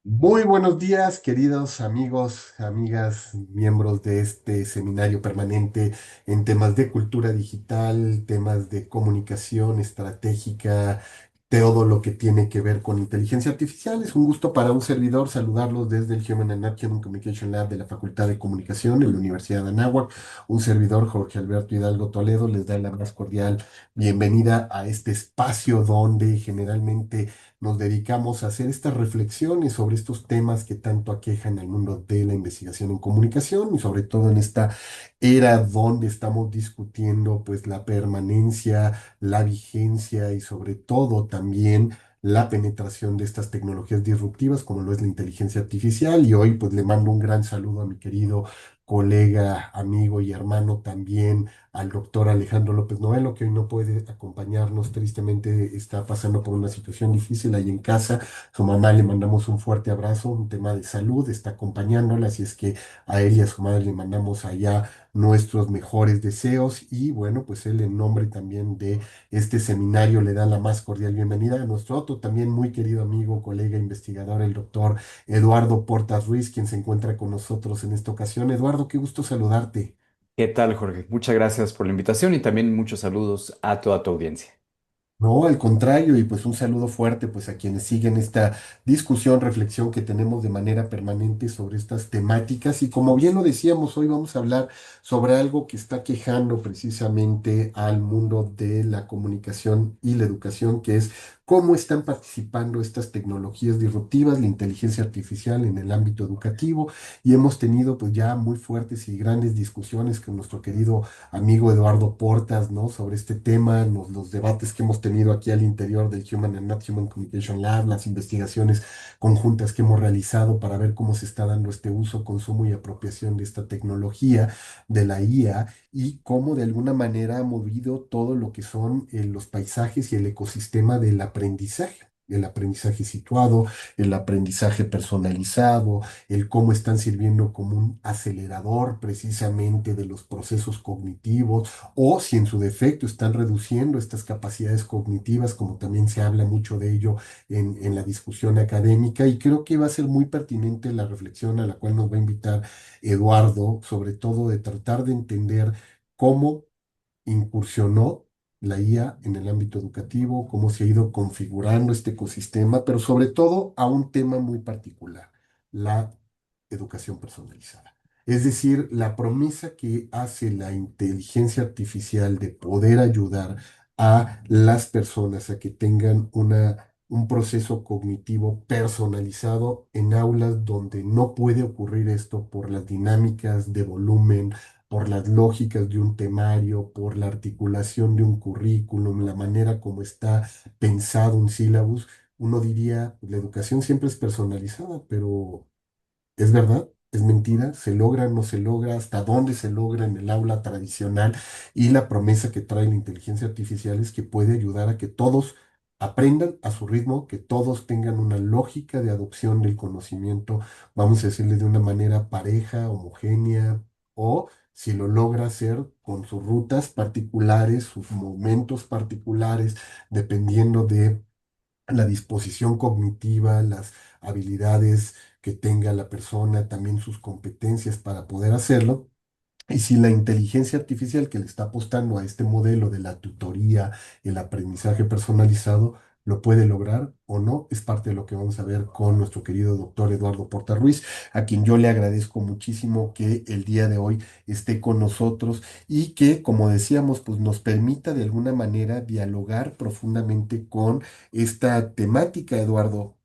Muy buenos días, queridos amigos, amigas, miembros de este seminario permanente en temas de cultura digital, temas de comunicación estratégica, todo lo que tiene que ver con inteligencia artificial. Es un gusto para un servidor saludarlos desde el Human and Human Communication Lab de la Facultad de Comunicación en la Universidad de Anáhuac. Un servidor, Jorge Alberto Hidalgo Toledo, les da la más cordial bienvenida a este espacio donde generalmente nos dedicamos a hacer estas reflexiones sobre estos temas que tanto aquejan al mundo de la investigación en comunicación y sobre todo en esta era donde estamos discutiendo pues la permanencia, la vigencia y sobre todo también la penetración de estas tecnologías disruptivas como lo es la inteligencia artificial. Y hoy pues le mando un gran saludo a mi querido colega, amigo y hermano también, al doctor Alejandro López Novelo, que hoy no puede acompañarnos, tristemente está pasando por una situación difícil ahí en casa. Su mamá le mandamos un fuerte abrazo, un tema de salud, está acompañándola, así es que a él y a su madre le mandamos allá nuestros mejores deseos y bueno, pues él en nombre también de este seminario le da la más cordial bienvenida a nuestro otro también muy querido amigo, colega, investigador, el doctor Eduardo Portas Ruiz, quien se encuentra con nosotros en esta ocasión. Eduardo, qué gusto saludarte. ¿Qué tal, Jorge? Muchas gracias por la invitación y también muchos saludos a toda tu audiencia. No, al contrario, y pues un saludo fuerte pues a quienes siguen esta discusión, reflexión que tenemos de manera permanente sobre estas temáticas. Y como bien lo decíamos, hoy vamos a hablar sobre algo que está quejando precisamente al mundo de la comunicación y la educación, que es cómo están participando estas tecnologías disruptivas, la inteligencia artificial en el ámbito educativo. Y hemos tenido pues ya muy fuertes y grandes discusiones con nuestro querido amigo Eduardo Portas, ¿no? Sobre este tema, los debates que hemos tenido aquí al interior del Human and Not Human Communication Lab, las investigaciones conjuntas que hemos realizado para ver cómo se está dando este uso, consumo y apropiación de esta tecnología, de la IA, y cómo de alguna manera ha movido todo lo que son los paisajes y el ecosistema del aprendizaje. El aprendizaje situado, el aprendizaje personalizado, el cómo están sirviendo como un acelerador precisamente de los procesos cognitivos o si en su defecto están reduciendo estas capacidades cognitivas, como también se habla mucho de ello en la discusión académica. Y creo que va a ser muy pertinente la reflexión a la cual nos va a invitar Eduardo, sobre todo de tratar de entender cómo incursionó la IA en el ámbito educativo, cómo se ha ido configurando este ecosistema, pero sobre todo a un tema muy particular, la educación personalizada. Es decir, la promesa que hace la inteligencia artificial de poder ayudar a las personas a que tengan un proceso cognitivo personalizado en aulas donde no puede ocurrir esto por las dinámicas de volumen, por las lógicas de un temario, por la articulación de un currículum, la manera como está pensado un sílabus. Uno diría, la educación siempre es personalizada, pero ¿es verdad? ¿Es mentira? ¿Se logra? ¿No se logra? ¿Hasta dónde se logra en el aula tradicional? Y la promesa que trae la inteligencia artificial es que puede ayudar a que todos aprendan a su ritmo, que todos tengan una lógica de adopción del conocimiento, vamos a decirle de una manera pareja, homogénea, o si lo logra hacer con sus rutas particulares, sus momentos particulares, dependiendo de la disposición cognitiva, las habilidades que tenga la persona, también sus competencias para poder hacerlo. Y si la inteligencia artificial que le está apostando a este modelo de la tutoría, el aprendizaje personalizado, lo puede lograr o no, es parte de lo que vamos a ver con nuestro querido doctor Eduardo Porta Ruiz, a quien yo le agradezco muchísimo que el día de hoy esté con nosotros y que, como decíamos, pues nos permita de alguna manera dialogar profundamente con esta temática, Eduardo.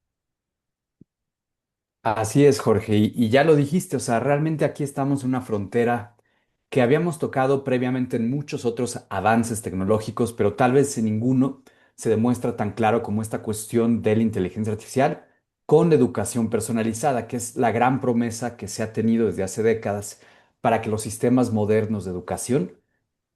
Así es, Jorge, y ya lo dijiste, o sea, realmente aquí estamos en una frontera que habíamos tocado previamente en muchos otros avances tecnológicos, pero tal vez en ninguno se demuestra tan claro como esta cuestión de la inteligencia artificial con la educación personalizada, que es la gran promesa que se ha tenido desde hace décadas para que los sistemas modernos de educación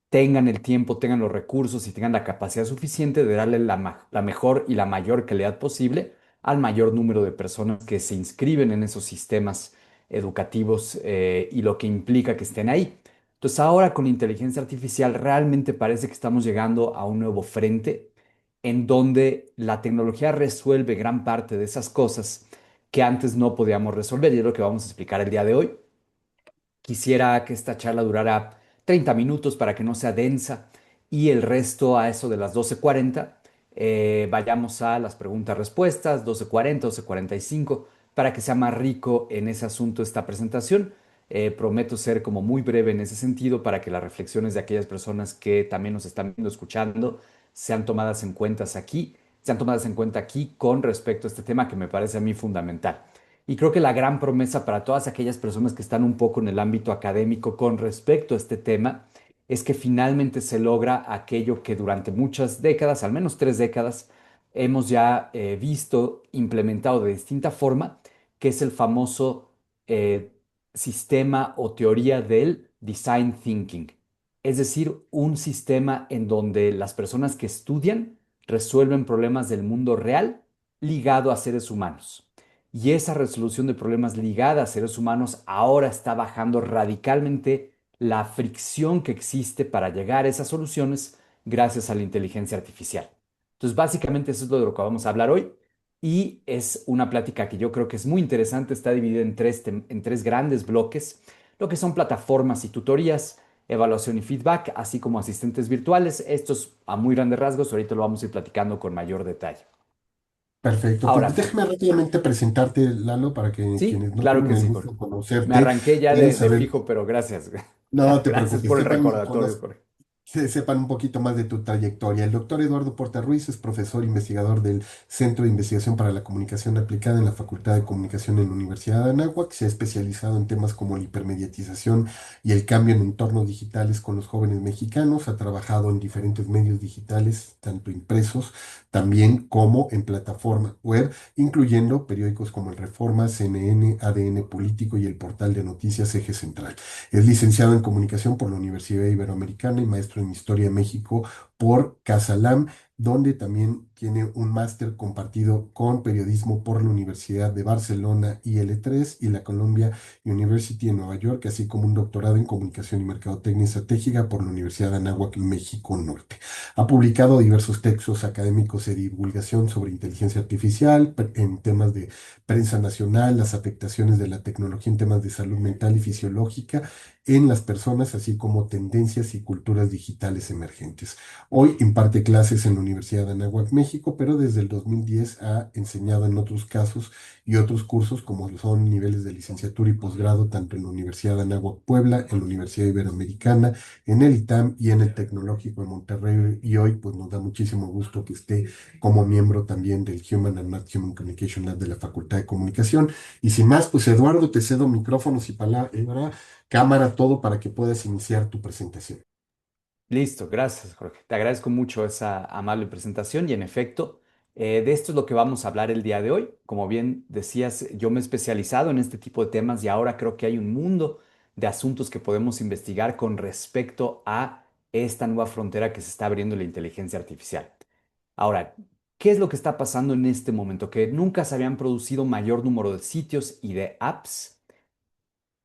tengan el tiempo, tengan los recursos y tengan la capacidad suficiente de darle la mejor y la mayor calidad posible al mayor número de personas que se inscriben en esos sistemas educativos y lo que implica que estén ahí. Entonces ahora con inteligencia artificial realmente parece que estamos llegando a un nuevo frente en donde la tecnología resuelve gran parte de esas cosas que antes no podíamos resolver y es lo que vamos a explicar el día de hoy. Quisiera que esta charla durara 30 minutos para que no sea densa y el resto a eso de las 12:40 vayamos a las preguntas-respuestas, 12:40, 12:45, para que sea más rico en ese asunto esta presentación. Prometo ser como muy breve en ese sentido para que las reflexiones de aquellas personas que también nos están viendo, escuchando, sean tomadas en cuenta aquí, sean tomadas en cuenta aquí con respecto a este tema que me parece a mí fundamental. Y creo que la gran promesa para todas aquellas personas que están un poco en el ámbito académico con respecto a este tema es que finalmente se logra aquello que durante muchas décadas, al menos 3 décadas, hemos ya visto implementado de distinta forma, que es el famoso eh, sistema o teoría del design thinking. Es decir, un sistema en donde las personas que estudian resuelven problemas del mundo real ligado a seres humanos. Y esa resolución de problemas ligada a seres humanos ahora está bajando radicalmente la fricción que existe para llegar a esas soluciones gracias a la inteligencia artificial. Entonces, básicamente eso es de lo que vamos a hablar hoy y es una plática que yo creo que es muy interesante, está dividida en tres grandes bloques, lo que son plataformas y tutorías, evaluación y feedback, así como asistentes virtuales. Estos a muy grandes rasgos, ahorita lo vamos a ir platicando con mayor detalle. Perfecto, pues Ahora, déjame rápidamente presentarte, Lalo, para que sí, quienes no claro tienen que el sí, gusto Jorge. de Me conocerte arranqué ya puedan de saber, fijo, pero gracias. no te Gracias preocupes, por el sepan, recordatorio, Jorge. sepan un poquito más de tu trayectoria. El doctor Eduardo Porta Ruiz es profesor investigador del Centro de Investigación para la Comunicación Aplicada en la Facultad de Comunicación en la Universidad de Anáhuac. Se ha especializado en temas como la hipermediatización y el cambio en entornos digitales con los jóvenes mexicanos. Ha trabajado en diferentes medios digitales, tanto impresos también como en plataforma web, incluyendo periódicos como el Reforma, CNN, ADN Político y el portal de noticias Eje Central. Es licenciado en Comunicación por la Universidad Iberoamericana y maestro en Historia de México por Casalam, donde también tiene un máster compartido con periodismo por la Universidad de Barcelona IL3 y la Columbia University en Nueva York, así como un doctorado en Comunicación y Mercadotecnia Estratégica por la Universidad de Anáhuac, México Norte. Ha publicado diversos textos académicos de divulgación sobre inteligencia artificial en temas de prensa nacional, las afectaciones de la tecnología en temas de salud mental y fisiológica en las personas, así como tendencias y culturas digitales emergentes. Hoy imparte clases en la Universidad de Anáhuac, México, pero desde el 2010 ha enseñado en otros casos y otros cursos como son niveles de licenciatura y posgrado, tanto en la Universidad de Anáhuac, Puebla, en la Universidad Iberoamericana, en el ITAM y en el Tecnológico de Monterrey. Y hoy pues nos da muchísimo gusto que esté como miembro también del Human and Not Human Communication Lab de la Facultad de Comunicación. Y sin más, pues Eduardo, te cedo micrófonos y palabra, cámara, todo para que puedas iniciar tu presentación. Listo, gracias, Jorge. Te agradezco mucho esa amable presentación y en efecto, de esto es lo que vamos a hablar el día de hoy. Como bien decías, yo me he especializado en este tipo de temas y ahora creo que hay un mundo de asuntos que podemos investigar con respecto a esta nueva frontera que se está abriendo en la inteligencia artificial. Ahora, ¿qué es lo que está pasando en este momento? Que nunca se habían producido mayor número de sitios y de apps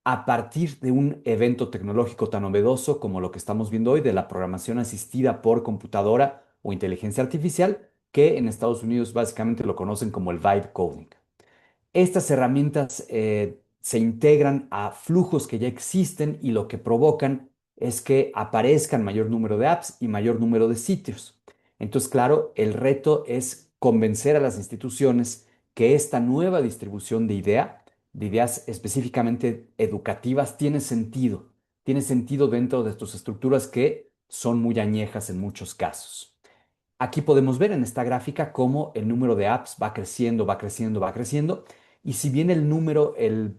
a partir de un evento tecnológico tan novedoso como lo que estamos viendo hoy de la programación asistida por computadora o inteligencia artificial, que en Estados Unidos básicamente lo conocen como el vibe coding. Estas herramientas se integran a flujos que ya existen y lo que provocan es que aparezcan mayor número de apps y mayor número de sitios. Entonces, claro, el reto es convencer a las instituciones que esta nueva distribución de ideas específicamente educativas, tiene sentido dentro de estas estructuras que son muy añejas en muchos casos. Aquí podemos ver en esta gráfica cómo el número de apps va creciendo, va creciendo, va creciendo. Y si bien el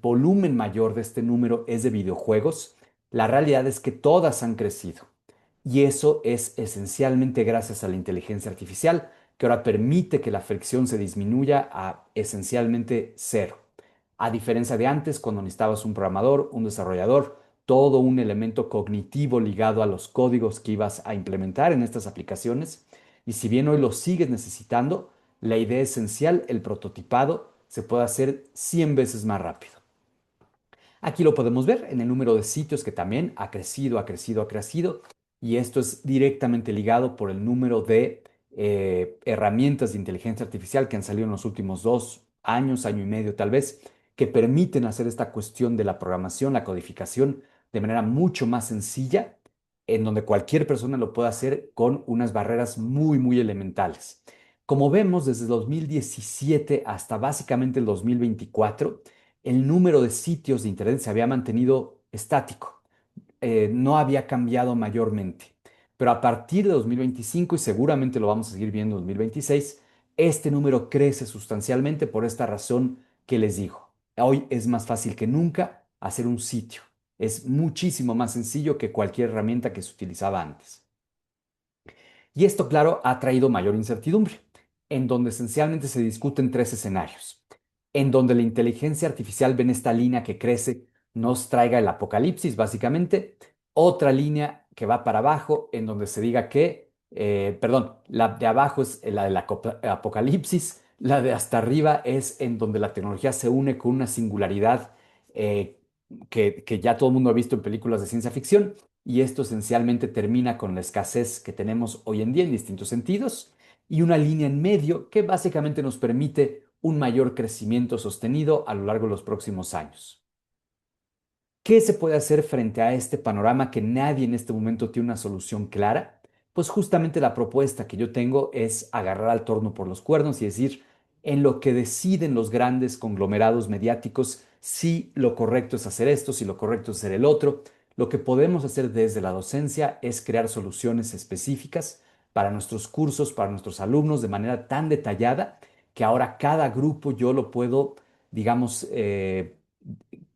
volumen mayor de este número es de videojuegos, la realidad es que todas han crecido. Y eso es esencialmente gracias a la inteligencia artificial, que ahora permite que la fricción se disminuya a esencialmente cero. A diferencia de antes, cuando necesitabas un programador, un desarrollador, todo un elemento cognitivo ligado a los códigos que ibas a implementar en estas aplicaciones, y si bien hoy lo sigues necesitando, la idea esencial, el prototipado, se puede hacer 100 veces más rápido. Aquí lo podemos ver en el número de sitios que también ha crecido, ha crecido, ha crecido. Y esto es directamente ligado por el número de herramientas de inteligencia artificial que han salido en los últimos años, año y medio tal vez, que permiten hacer esta cuestión de la programación, la codificación, de manera mucho más sencilla, en donde cualquier persona lo puede hacer con unas barreras muy, muy elementales. Como vemos, desde 2017 hasta básicamente el 2024, el número de sitios de Internet se había mantenido estático, no había cambiado mayormente. Pero a partir de 2025, y seguramente lo vamos a seguir viendo en 2026, este número crece sustancialmente por esta razón que les digo. Hoy es más fácil que nunca hacer un sitio. Es muchísimo más sencillo que cualquier herramienta que se utilizaba antes. Y esto, claro, ha traído mayor incertidumbre, en donde esencialmente se discuten tres escenarios, en donde la inteligencia artificial ve en esta línea que crece, nos traiga el apocalipsis, básicamente, otra línea que va para abajo, en donde se diga que, perdón, la de abajo es la del apocalipsis, la de hasta arriba es en donde la tecnología se une con una singularidad eh, que ya todo el mundo ha visto en películas de ciencia ficción y esto esencialmente termina con la escasez que tenemos hoy en día en distintos sentidos y una línea en medio que básicamente nos permite un mayor crecimiento sostenido a lo largo de los próximos años. ¿Qué se puede hacer frente a este panorama que nadie en este momento tiene una solución clara? Pues justamente la propuesta que yo tengo es agarrar al torno por los cuernos y decir, en lo que deciden los grandes conglomerados mediáticos, si lo correcto es hacer esto, si lo correcto es hacer el otro, lo que podemos hacer desde la docencia es crear soluciones específicas para nuestros cursos, para nuestros alumnos, de manera tan detallada que ahora cada grupo yo lo puedo, digamos,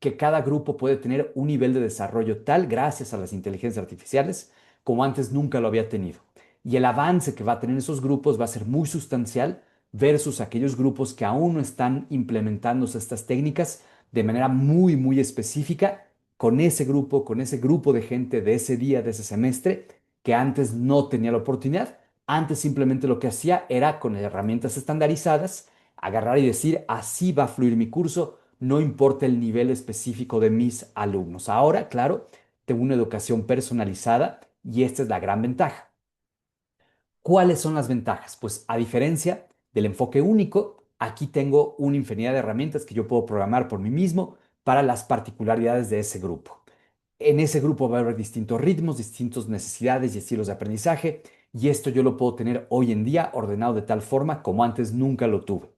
que cada grupo puede tener un nivel de desarrollo tal gracias a las inteligencias artificiales como antes nunca lo había tenido. Y el avance que va a tener esos grupos va a ser muy sustancial versus aquellos grupos que aún no están implementándose estas técnicas de manera muy, muy específica con ese grupo de gente de ese día, de ese semestre, que antes no tenía la oportunidad. Antes simplemente lo que hacía era con herramientas estandarizadas, agarrar y decir, así va a fluir mi curso, no importa el nivel específico de mis alumnos. Ahora, claro, tengo una educación personalizada y esta es la gran ventaja. ¿Cuáles son las ventajas? Pues a diferencia del enfoque único, aquí tengo una infinidad de herramientas que yo puedo programar por mí mismo para las particularidades de ese grupo. En ese grupo va a haber distintos ritmos, distintas necesidades y estilos de aprendizaje, y esto yo lo puedo tener hoy en día ordenado de tal forma como antes nunca lo tuve.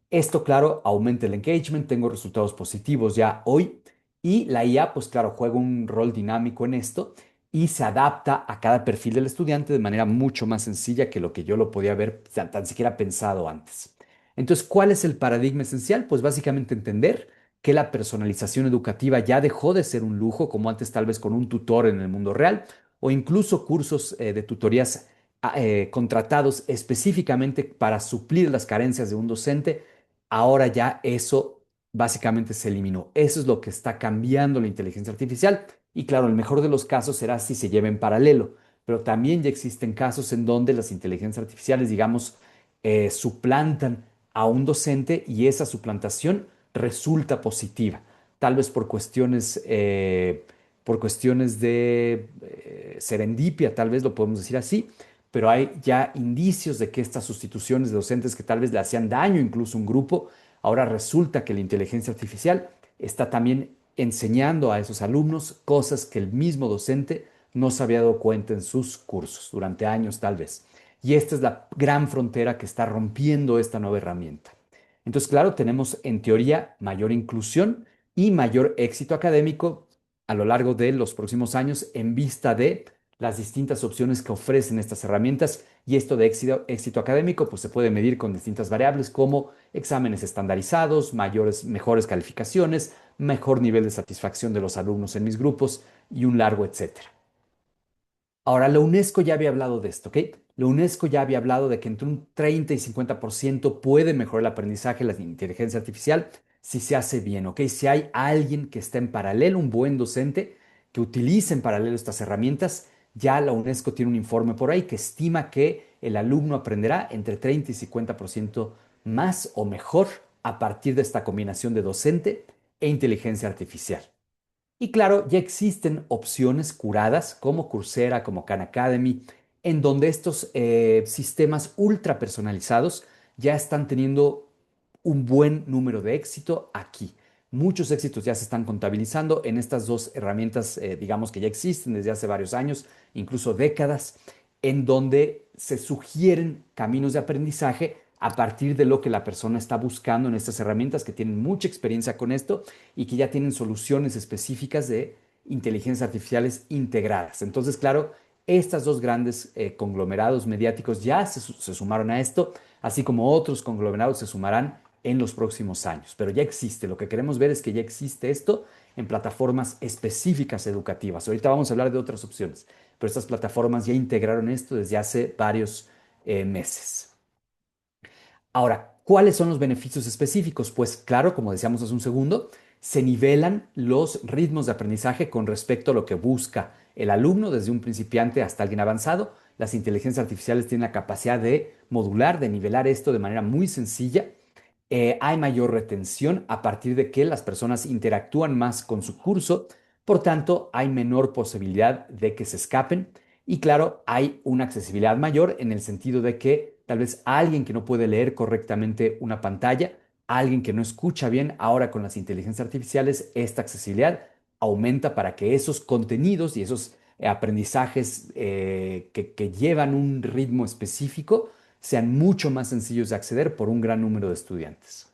Esto, claro, aumenta el engagement, tengo resultados positivos ya hoy, y la IA, pues claro, juega un rol dinámico en esto y se adapta a cada perfil del estudiante de manera mucho más sencilla que lo que yo lo podía haber tan siquiera pensado antes. Entonces, ¿cuál es el paradigma esencial? Pues básicamente entender que la personalización educativa ya dejó de ser un lujo, como antes tal vez con un tutor en el mundo real, o incluso cursos de tutorías contratados específicamente para suplir las carencias de un docente. Ahora ya eso básicamente se eliminó. Eso es lo que está cambiando la inteligencia artificial. Y claro, el mejor de los casos será si se lleva en paralelo, pero también ya existen casos en donde las inteligencias artificiales, digamos, suplantan a un docente y esa suplantación resulta positiva, tal vez por cuestiones de serendipia, tal vez lo podemos decir así, pero hay ya indicios de que estas sustituciones de docentes que tal vez le hacían daño incluso a un grupo, ahora resulta que la inteligencia artificial está también enseñando a esos alumnos cosas que el mismo docente no se había dado cuenta en sus cursos durante años tal vez. Y esta es la gran frontera que está rompiendo esta nueva herramienta. Entonces, claro, tenemos en teoría mayor inclusión y mayor éxito académico a lo largo de los próximos años en vista de las distintas opciones que ofrecen estas herramientas y esto de éxito académico pues se puede medir con distintas variables como exámenes estandarizados, mejores calificaciones, mejor nivel de satisfacción de los alumnos en mis grupos y un largo etcétera. Ahora, la UNESCO ya había hablado de esto, ¿ok? La UNESCO ya había hablado de que entre un 30 y 50% puede mejorar el aprendizaje de la inteligencia artificial si se hace bien, ¿ok? Si hay alguien que está en paralelo, un buen docente que utilice en paralelo estas herramientas, ya la UNESCO tiene un informe por ahí que estima que el alumno aprenderá entre 30 y 50% más o mejor a partir de esta combinación de docente e inteligencia artificial. Y claro, ya existen opciones curadas como Coursera, como Khan Academy, en donde estos sistemas ultra personalizados ya están teniendo un buen número de éxito aquí. Muchos éxitos ya se están contabilizando en estas dos herramientas, digamos que ya existen desde hace varios años, incluso décadas, en donde se sugieren caminos de aprendizaje a partir de lo que la persona está buscando en estas herramientas que tienen mucha experiencia con esto y que ya tienen soluciones específicas de inteligencias artificiales integradas. Entonces, claro, estas dos grandes conglomerados mediáticos ya se sumaron a esto, así como otros conglomerados se sumarán en los próximos años. Pero ya existe, lo que queremos ver es que ya existe esto en plataformas específicas educativas. Ahorita vamos a hablar de otras opciones, pero estas plataformas ya integraron esto desde hace varios meses. Ahora, ¿cuáles son los beneficios específicos? Pues claro, como decíamos hace un segundo, se nivelan los ritmos de aprendizaje con respecto a lo que busca el alumno, desde un principiante hasta alguien avanzado. Las inteligencias artificiales tienen la capacidad de modular, de nivelar esto de manera muy sencilla. Hay mayor retención a partir de que las personas interactúan más con su curso, por tanto, hay menor posibilidad de que se escapen y claro, hay una accesibilidad mayor en el sentido de que tal vez alguien que no puede leer correctamente una pantalla, alguien que no escucha bien, ahora con las inteligencias artificiales, esta accesibilidad aumenta para que esos contenidos y esos aprendizajes que llevan un ritmo específico sean mucho más sencillos de acceder por un gran número de estudiantes.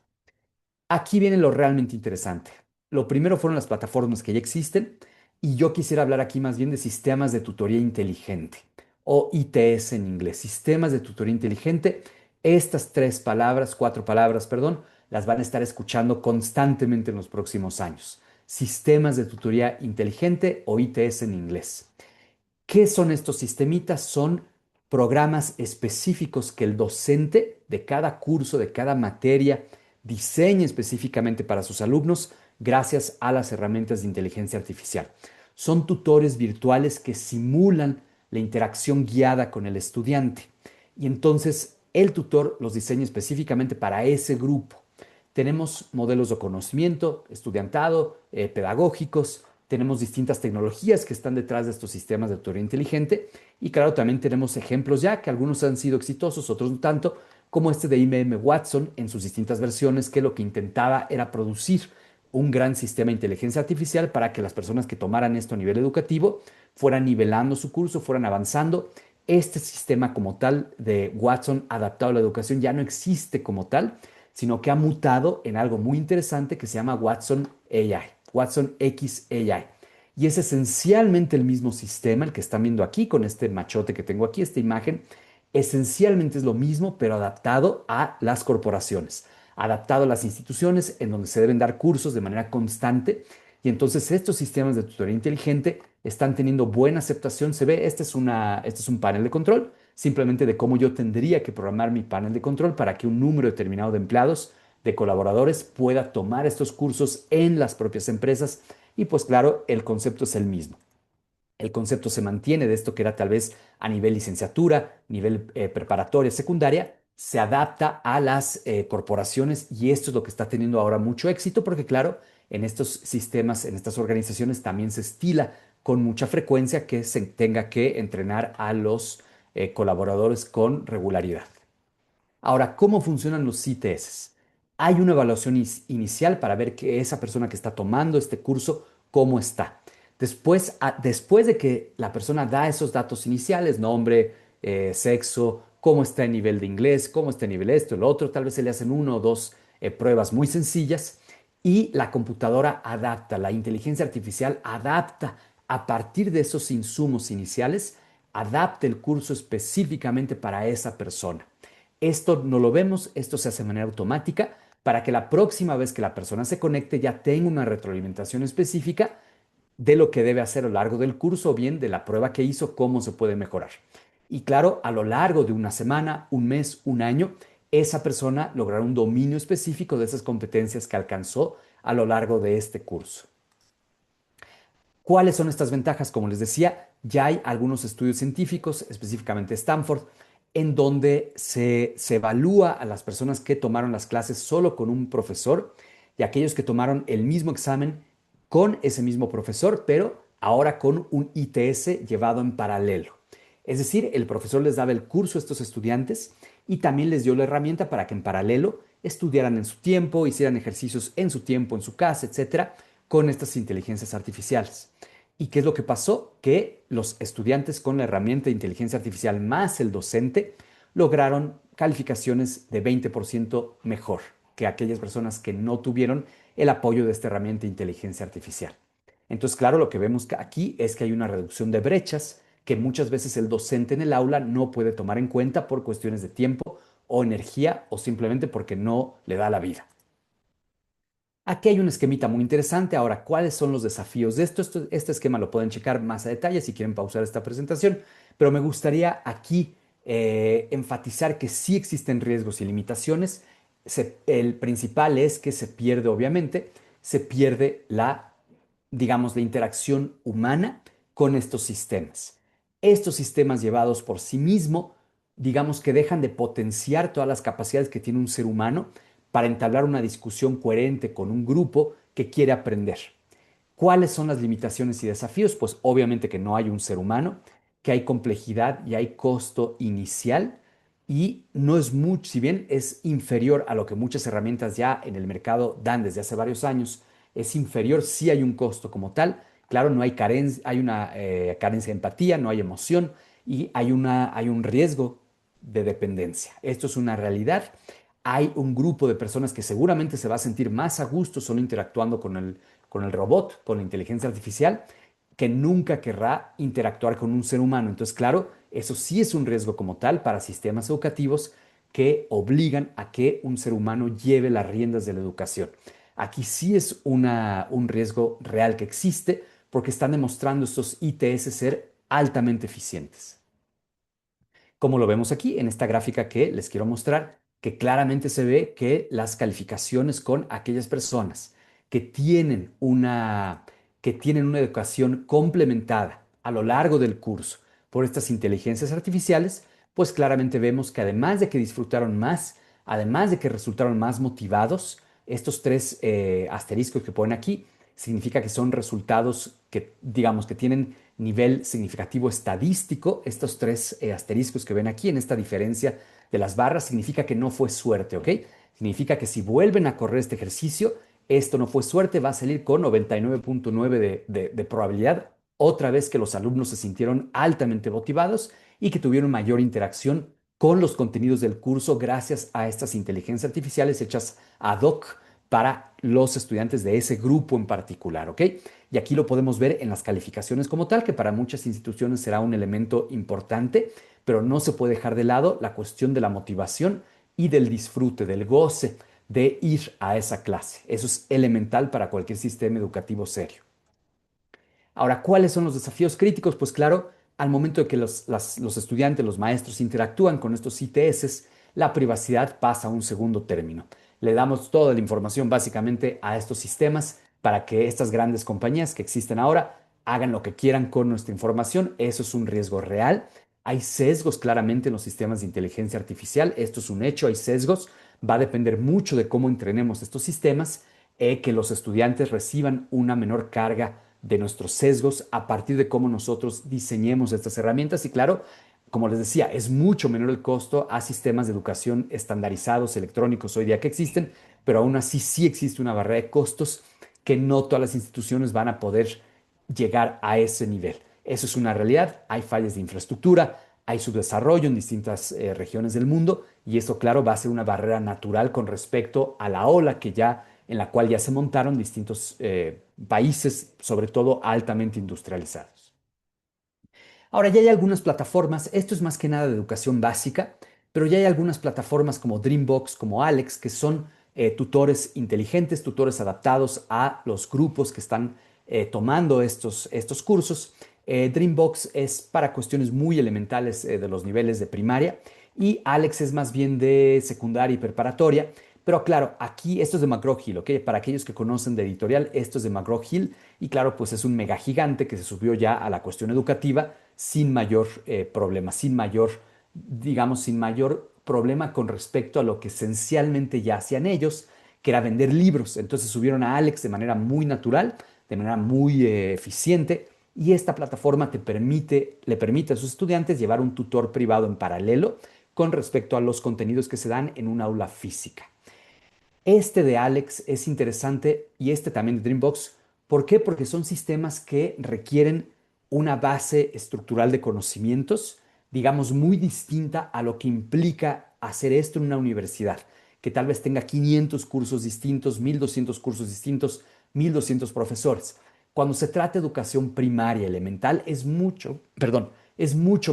Aquí viene lo realmente interesante. Lo primero fueron las plataformas que ya existen y yo quisiera hablar aquí más bien de sistemas de tutoría inteligente o ITS en inglés, sistemas de tutoría inteligente. Estas tres palabras, cuatro palabras, perdón, las van a estar escuchando constantemente en los próximos años. Sistemas de tutoría inteligente o ITS en inglés. ¿Qué son estos sistemitas? Son programas específicos que el docente de cada curso, de cada materia, diseña específicamente para sus alumnos gracias a las herramientas de inteligencia artificial. Son tutores virtuales que simulan la interacción guiada con el estudiante y entonces el tutor los diseña específicamente para ese grupo. Tenemos modelos de conocimiento, estudiantado, pedagógicos, tenemos distintas tecnologías que están detrás de estos sistemas de tutoría inteligente y claro, también tenemos ejemplos ya que algunos han sido exitosos, otros no tanto, como este de IBM Watson en sus distintas versiones, que lo que intentaba era producir un gran sistema de inteligencia artificial para que las personas que tomaran esto a nivel educativo fueran nivelando su curso, fueran avanzando. Este sistema como tal de Watson adaptado a la educación ya no existe como tal, sino que ha mutado en algo muy interesante que se llama Watson AI, Watson X AI. Y es esencialmente el mismo sistema, el que están viendo aquí con este machote que tengo aquí, esta imagen. Esencialmente es lo mismo, pero adaptado a las corporaciones, adaptado a las instituciones en donde se deben dar cursos de manera constante. Y entonces estos sistemas de tutoría inteligente están teniendo buena aceptación. Se ve, este es un panel de control, simplemente de cómo yo tendría que programar mi panel de control para que un número determinado de empleados, de colaboradores, pueda tomar estos cursos en las propias empresas. Y pues claro, el concepto es el mismo. El concepto se mantiene de esto que era tal vez a nivel licenciatura, nivel preparatoria, secundaria, se adapta a las corporaciones y esto es lo que está teniendo ahora mucho éxito porque claro, en estos sistemas, en estas organizaciones también se estila con mucha frecuencia que se tenga que entrenar a los colaboradores con regularidad. Ahora, ¿cómo funcionan los CTS? Hay una evaluación inicial para ver que esa persona que está tomando este curso, cómo está. Después de que la persona da esos datos iniciales, nombre, sexo, cómo está el nivel de inglés, cómo está el nivel esto, lo otro, tal vez se le hacen uno o dos pruebas muy sencillas y la computadora adapta, la inteligencia artificial adapta a partir de esos insumos iniciales, adapta el curso específicamente para esa persona. Esto no lo vemos, esto se hace de manera automática para que la próxima vez que la persona se conecte ya tenga una retroalimentación específica de lo que debe hacer a lo largo del curso o bien de la prueba que hizo, cómo se puede mejorar. Y claro, a lo largo de una semana, un mes, un año, esa persona logrará un dominio específico de esas competencias que alcanzó a lo largo de este curso. ¿Cuáles son estas ventajas? Como les decía, ya hay algunos estudios científicos, específicamente Stanford, en donde se evalúa a las personas que tomaron las clases solo con un profesor y aquellos que tomaron el mismo examen con ese mismo profesor, pero ahora con un ITS llevado en paralelo. Es decir, el profesor les daba el curso a estos estudiantes y también les dio la herramienta para que en paralelo estudiaran en su tiempo, hicieran ejercicios en su tiempo, en su casa, etcétera, con estas inteligencias artificiales. ¿Y qué es lo que pasó? Que los estudiantes con la herramienta de inteligencia artificial más el docente lograron calificaciones de 20% mejor que aquellas personas que no tuvieron el apoyo de esta herramienta de inteligencia artificial. Entonces, claro, lo que vemos aquí es que hay una reducción de brechas que muchas veces el docente en el aula no puede tomar en cuenta por cuestiones de tiempo o energía o simplemente porque no le da la vida. Aquí hay un esquemita muy interesante. Ahora, ¿cuáles son los desafíos de esto? Este esquema lo pueden checar más a detalle si quieren pausar esta presentación, pero me gustaría aquí enfatizar que sí existen riesgos y limitaciones. El principal es que se pierde, obviamente, se pierde digamos, la interacción humana con estos sistemas. Estos sistemas llevados por sí mismo, digamos que dejan de potenciar todas las capacidades que tiene un ser humano para entablar una discusión coherente con un grupo que quiere aprender. ¿Cuáles son las limitaciones y desafíos? Pues obviamente que no hay un ser humano, que hay complejidad y hay costo inicial y no es mucho, si bien es inferior a lo que muchas herramientas ya en el mercado dan desde hace varios años, es inferior, sí hay un costo como tal. Claro, no hay carencia, hay una carencia de empatía, no hay emoción y hay un riesgo de dependencia. Esto es una realidad. Hay un grupo de personas que seguramente se va a sentir más a gusto solo interactuando con el robot, con la inteligencia artificial, que nunca querrá interactuar con un ser humano. Entonces, claro, eso sí es un riesgo como tal para sistemas educativos que obligan a que un ser humano lleve las riendas de la educación. Aquí sí es un riesgo real que existe porque están demostrando estos ITS ser altamente eficientes. Como lo vemos aquí en esta gráfica que les quiero mostrar, que claramente se ve que las calificaciones con aquellas personas que que tienen una educación complementada a lo largo del curso por estas inteligencias artificiales, pues claramente vemos que además de que disfrutaron más, además de que resultaron más motivados, estos tres asteriscos que ponen aquí significa que son resultados que, digamos, que tienen nivel significativo estadístico. Estos tres asteriscos que ven aquí en esta diferencia de las barras significa que no fue suerte, ¿ok? Significa que si vuelven a correr este ejercicio, esto no fue suerte, va a salir con 99.9 de probabilidad, otra vez que los alumnos se sintieron altamente motivados y que tuvieron mayor interacción con los contenidos del curso gracias a estas inteligencias artificiales hechas ad hoc para los estudiantes de ese grupo en particular, ¿ok? Y aquí lo podemos ver en las calificaciones como tal, que para muchas instituciones será un elemento importante, pero no se puede dejar de lado la cuestión de la motivación y del disfrute, del goce de ir a esa clase. Eso es elemental para cualquier sistema educativo serio. Ahora, ¿cuáles son los desafíos críticos? Pues claro, al momento de que los estudiantes, los maestros interactúan con estos ITS, la privacidad pasa a un segundo término. Le damos toda la información básicamente a estos sistemas para que estas grandes compañías que existen ahora hagan lo que quieran con nuestra información. Eso es un riesgo real. Hay sesgos claramente en los sistemas de inteligencia artificial. Esto es un hecho, hay sesgos. Va a depender mucho de cómo entrenemos estos sistemas, que los estudiantes reciban una menor carga de nuestros sesgos a partir de cómo nosotros diseñemos estas herramientas. Y claro, como les decía, es mucho menor el costo a sistemas de educación estandarizados, electrónicos hoy día que existen, pero aún así sí existe una barrera de costos que no todas las instituciones van a poder llegar a ese nivel. Eso es una realidad. Hay fallas de infraestructura, hay subdesarrollo en distintas regiones del mundo y eso, claro, va a ser una barrera natural con respecto a la ola en la cual ya se montaron distintos países, sobre todo altamente industrializados. Ahora ya hay algunas plataformas, esto es más que nada de educación básica, pero ya hay algunas plataformas como Dreambox, como Alex, que son tutores inteligentes, tutores adaptados a los grupos que están tomando estos cursos. Dreambox es para cuestiones muy elementales de los niveles de primaria y Alex es más bien de secundaria y preparatoria. Pero claro, aquí esto es de McGraw-Hill, ¿ok? Para aquellos que conocen de editorial, esto es de McGraw-Hill y claro, pues es un mega gigante que se subió ya a la cuestión educativa sin mayor problema, digamos, sin mayor problema con respecto a lo que esencialmente ya hacían ellos, que era vender libros. Entonces subieron a Alex de manera muy natural, de manera muy eficiente y esta plataforma le permite a sus estudiantes llevar un tutor privado en paralelo con respecto a los contenidos que se dan en un aula física. Este de Alex es interesante y este también de Dreambox. ¿Por qué? Porque son sistemas que requieren una base estructural de conocimientos, digamos, muy distinta a lo que implica hacer esto en una universidad, que tal vez tenga 500 cursos distintos, 1200 cursos distintos, 1200 profesores. Cuando se trata de educación primaria elemental, es mucho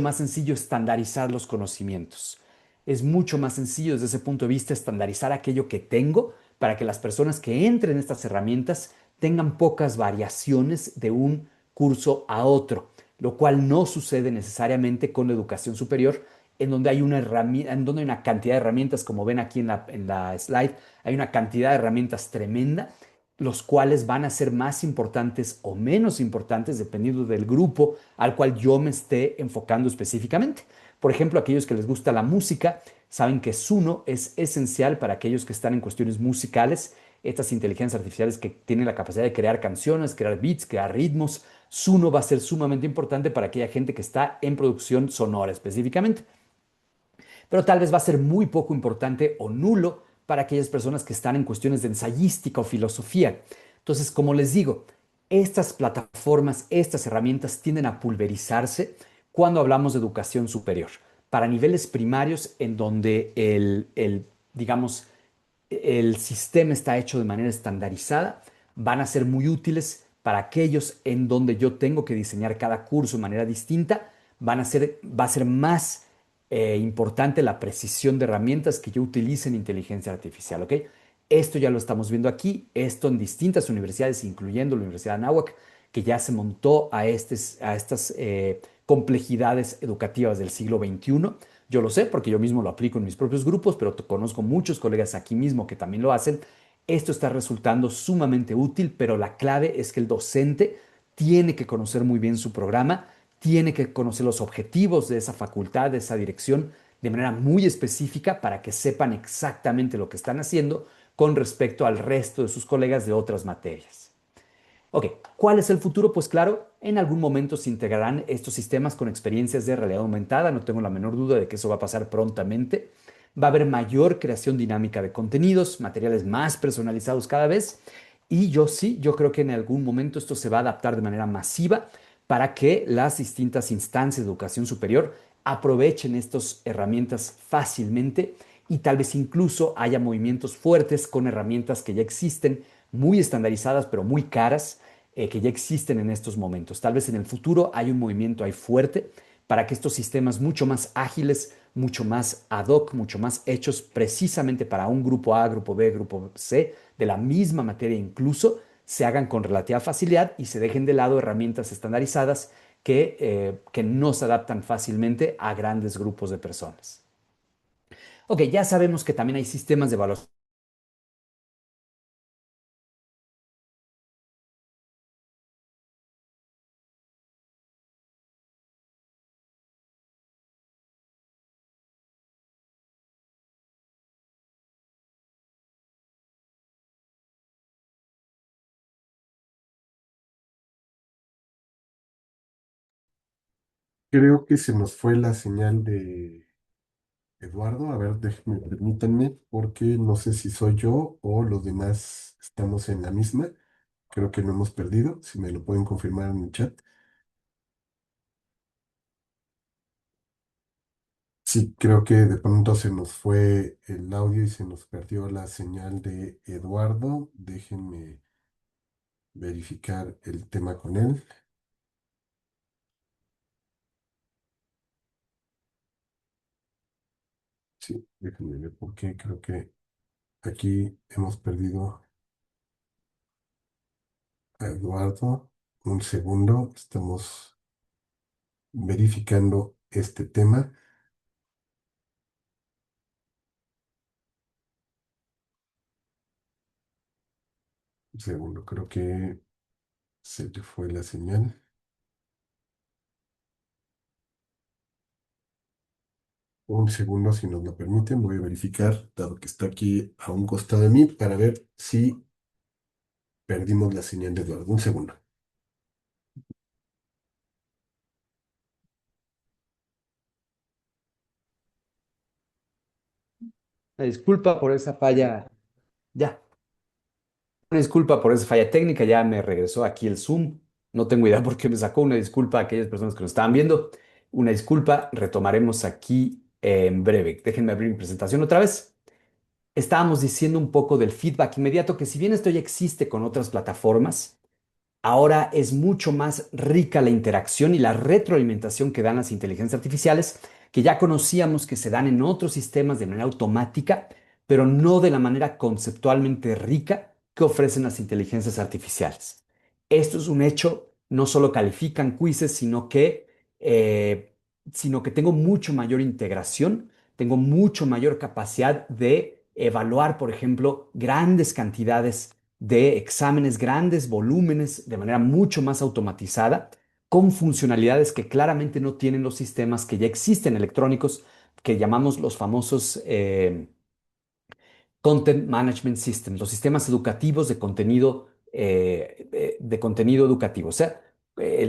más sencillo estandarizar los conocimientos. Es mucho más sencillo desde ese punto de vista estandarizar aquello que tengo para que las personas que entren en estas herramientas tengan pocas variaciones de un curso a otro, lo cual no sucede necesariamente con la educación superior, en donde hay una herramienta, en donde hay una cantidad de herramientas, como ven aquí en la slide, hay una cantidad de herramientas tremenda, los cuales van a ser más importantes o menos importantes dependiendo del grupo al cual yo me esté enfocando específicamente. Por ejemplo, aquellos que les gusta la música saben que Suno es esencial para aquellos que están en cuestiones musicales. Estas inteligencias artificiales que tienen la capacidad de crear canciones, crear beats, crear ritmos. Suno va a ser sumamente importante para aquella gente que está en producción sonora específicamente, pero tal vez va a ser muy poco importante o nulo para aquellas personas que están en cuestiones de ensayística o filosofía. Entonces, como les digo, estas plataformas, estas herramientas tienden a pulverizarse cuando hablamos de educación superior. Para niveles primarios, en donde digamos, el sistema está hecho de manera estandarizada, van a ser muy útiles para aquellos en donde yo tengo que diseñar cada curso de manera distinta. Va a ser más importante la precisión de herramientas que yo utilice en inteligencia artificial, ¿ok? Esto ya lo estamos viendo aquí, esto en distintas universidades, incluyendo la Universidad de Anáhuac, que ya se montó a estas complejidades educativas del siglo XXI. Yo lo sé porque yo mismo lo aplico en mis propios grupos, pero conozco muchos colegas aquí mismo que también lo hacen. Esto está resultando sumamente útil, pero la clave es que el docente tiene que conocer muy bien su programa, tiene que conocer los objetivos de esa facultad, de esa dirección, de manera muy específica para que sepan exactamente lo que están haciendo con respecto al resto de sus colegas de otras materias. Ok, ¿cuál es el futuro? Pues claro, en algún momento se integrarán estos sistemas con experiencias de realidad aumentada, no tengo la menor duda de que eso va a pasar prontamente. Va a haber mayor creación dinámica de contenidos, materiales más personalizados cada vez. Y yo sí, yo creo que en algún momento esto se va a adaptar de manera masiva para que las distintas instancias de educación superior aprovechen estas herramientas fácilmente y tal vez incluso haya movimientos fuertes con herramientas que ya existen, muy estandarizadas, pero muy caras, que ya existen en estos momentos. Tal vez en el futuro hay un movimiento ahí fuerte para que estos sistemas mucho más ágiles, mucho más ad hoc, mucho más hechos precisamente para un grupo A, grupo B, grupo C, de la misma materia incluso, se hagan con relativa facilidad y se dejen de lado herramientas estandarizadas que no se adaptan fácilmente a grandes grupos de personas. Ok, ya sabemos que también hay sistemas de evaluación. Creo que se nos fue la señal de Eduardo. A ver, déjenme, permítanme, porque no sé si soy yo o los demás estamos en la misma. Creo que no hemos perdido. Si me lo pueden confirmar en el chat. Sí, creo que de pronto se nos fue el audio y se nos perdió la señal de Eduardo. Déjenme verificar el tema con él. Sí, déjenme ver por qué. Creo que aquí hemos perdido a Eduardo. Un segundo, estamos verificando este tema. Un segundo, creo que se le fue la señal. Un segundo, si nos lo permiten, voy a verificar, dado que está aquí a un costado de mí, para ver si perdimos la señal de Eduardo. Un segundo. Disculpa por esa falla Ya. Una disculpa por esa falla técnica, ya me regresó aquí el Zoom. No tengo idea por qué me sacó. Una disculpa a aquellas personas que nos estaban viendo. Una disculpa, retomaremos aquí en breve. Déjenme abrir mi presentación otra vez. Estábamos diciendo un poco del feedback inmediato, que si bien esto ya existe con otras plataformas, ahora es mucho más rica la interacción y la retroalimentación que dan las inteligencias artificiales, que ya conocíamos que se dan en otros sistemas de manera automática, pero no de la manera conceptualmente rica que ofrecen las inteligencias artificiales. Esto es un hecho, no solo califican quizzes, eh, sino que tengo mucho mayor integración, tengo mucho mayor capacidad de evaluar, por ejemplo, grandes cantidades de exámenes, grandes volúmenes de manera mucho más automatizada, con funcionalidades que claramente no tienen los sistemas que ya existen electrónicos, que llamamos los famosos Content Management Systems, los sistemas educativos de contenido educativo. O sea,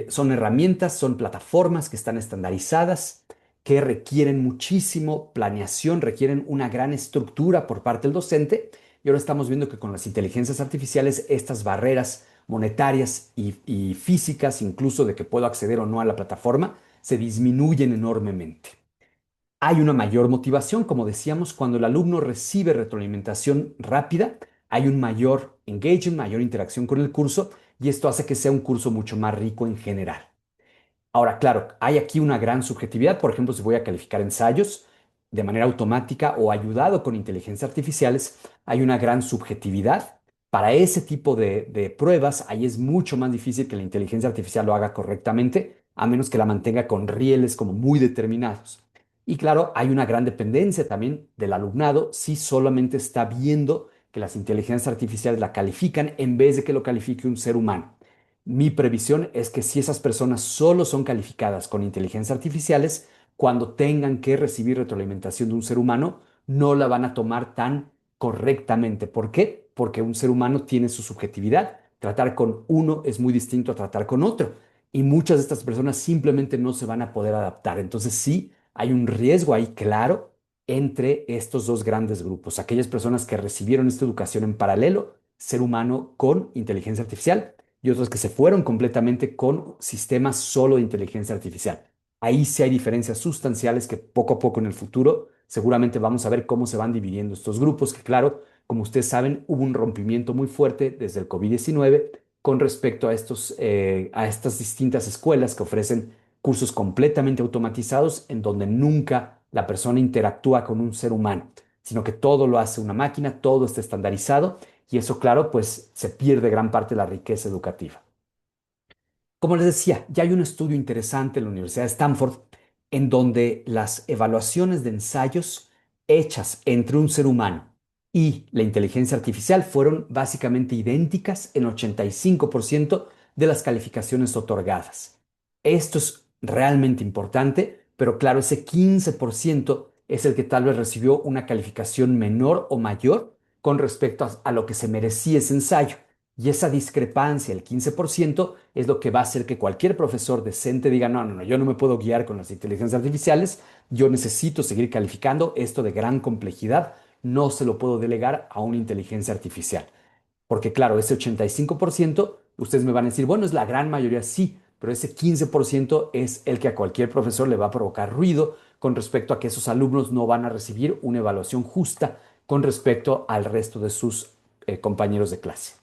son herramientas, son plataformas que están estandarizadas, que requieren muchísimo planeación, requieren una gran estructura por parte del docente. Y ahora estamos viendo que con las inteligencias artificiales, estas barreras monetarias y físicas, incluso de que puedo acceder o no a la plataforma, se disminuyen enormemente. Hay una mayor motivación, como decíamos, cuando el alumno recibe retroalimentación rápida, hay un mayor engagement, mayor interacción con el curso y esto hace que sea un curso mucho más rico en general. Ahora, claro, hay aquí una gran subjetividad. Por ejemplo, si voy a calificar ensayos de manera automática o ayudado con inteligencias artificiales, hay una gran subjetividad. Para ese tipo de pruebas, ahí es mucho más difícil que la inteligencia artificial lo haga correctamente, a menos que la mantenga con rieles como muy determinados. Y claro, hay una gran dependencia también del alumnado si solamente está viendo que las inteligencias artificiales la califican en vez de que lo califique un ser humano. Mi previsión es que si esas personas solo son calificadas con inteligencias artificiales, cuando tengan que recibir retroalimentación de un ser humano, no la van a tomar tan correctamente. ¿Por qué? Porque un ser humano tiene su subjetividad. Tratar con uno es muy distinto a tratar con otro. Y muchas de estas personas simplemente no se van a poder adaptar. Entonces sí, hay un riesgo ahí claro entre estos dos grandes grupos. Aquellas personas que recibieron esta educación en paralelo, ser humano con inteligencia artificial, y otros que se fueron completamente con sistemas solo de inteligencia artificial. Ahí sí hay diferencias sustanciales que poco a poco en el futuro seguramente vamos a ver cómo se van dividiendo estos grupos, que claro, como ustedes saben, hubo un rompimiento muy fuerte desde el COVID-19 con respecto a estas distintas escuelas que ofrecen cursos completamente automatizados en donde nunca la persona interactúa con un ser humano, sino que todo lo hace una máquina, todo está estandarizado y eso, claro, pues se pierde gran parte de la riqueza educativa. Como les decía, ya hay un estudio interesante en la Universidad de Stanford en donde las evaluaciones de ensayos hechas entre un ser humano y la inteligencia artificial fueron básicamente idénticas en 85% de las calificaciones otorgadas. Esto es realmente importante, pero claro, ese 15% es el que tal vez recibió una calificación menor o mayor con respecto a lo que se merecía ese ensayo. Y esa discrepancia, el 15%, es lo que va a hacer que cualquier profesor decente diga, no, no, no, yo no me puedo guiar con las inteligencias artificiales, yo necesito seguir calificando esto de gran complejidad, no se lo puedo delegar a una inteligencia artificial. Porque claro, ese 85%, ustedes me van a decir, bueno, es la gran mayoría, sí, pero ese 15% es el que a cualquier profesor le va a provocar ruido con respecto a que esos alumnos no van a recibir una evaluación justa con respecto al resto de sus compañeros de clase.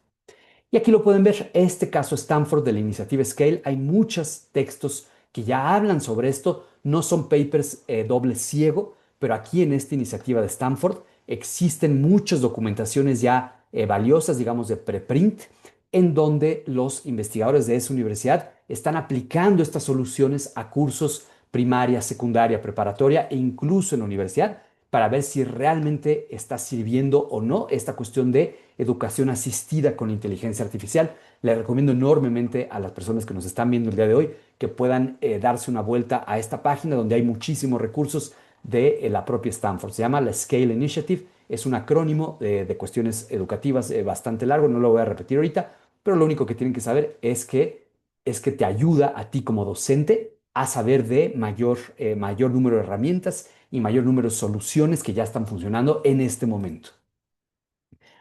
Y aquí lo pueden ver, este caso Stanford de la iniciativa Scale, hay muchos textos que ya hablan sobre esto, no son papers doble ciego, pero aquí en esta iniciativa de Stanford existen muchas documentaciones ya valiosas, digamos, de preprint, en donde los investigadores de esa universidad están aplicando estas soluciones a cursos primaria, secundaria, preparatoria e incluso en la universidad para ver si realmente está sirviendo o no esta cuestión de educación asistida con inteligencia artificial. Le recomiendo enormemente a las personas que nos están viendo el día de hoy que puedan darse una vuelta a esta página donde hay muchísimos recursos de la propia Stanford. Se llama la Scale Initiative, es un acrónimo de cuestiones educativas bastante largo, no lo voy a repetir ahorita, pero lo único que tienen que saber es que te ayuda a ti como docente a saber de mayor número de herramientas y mayor número de soluciones que ya están funcionando en este momento.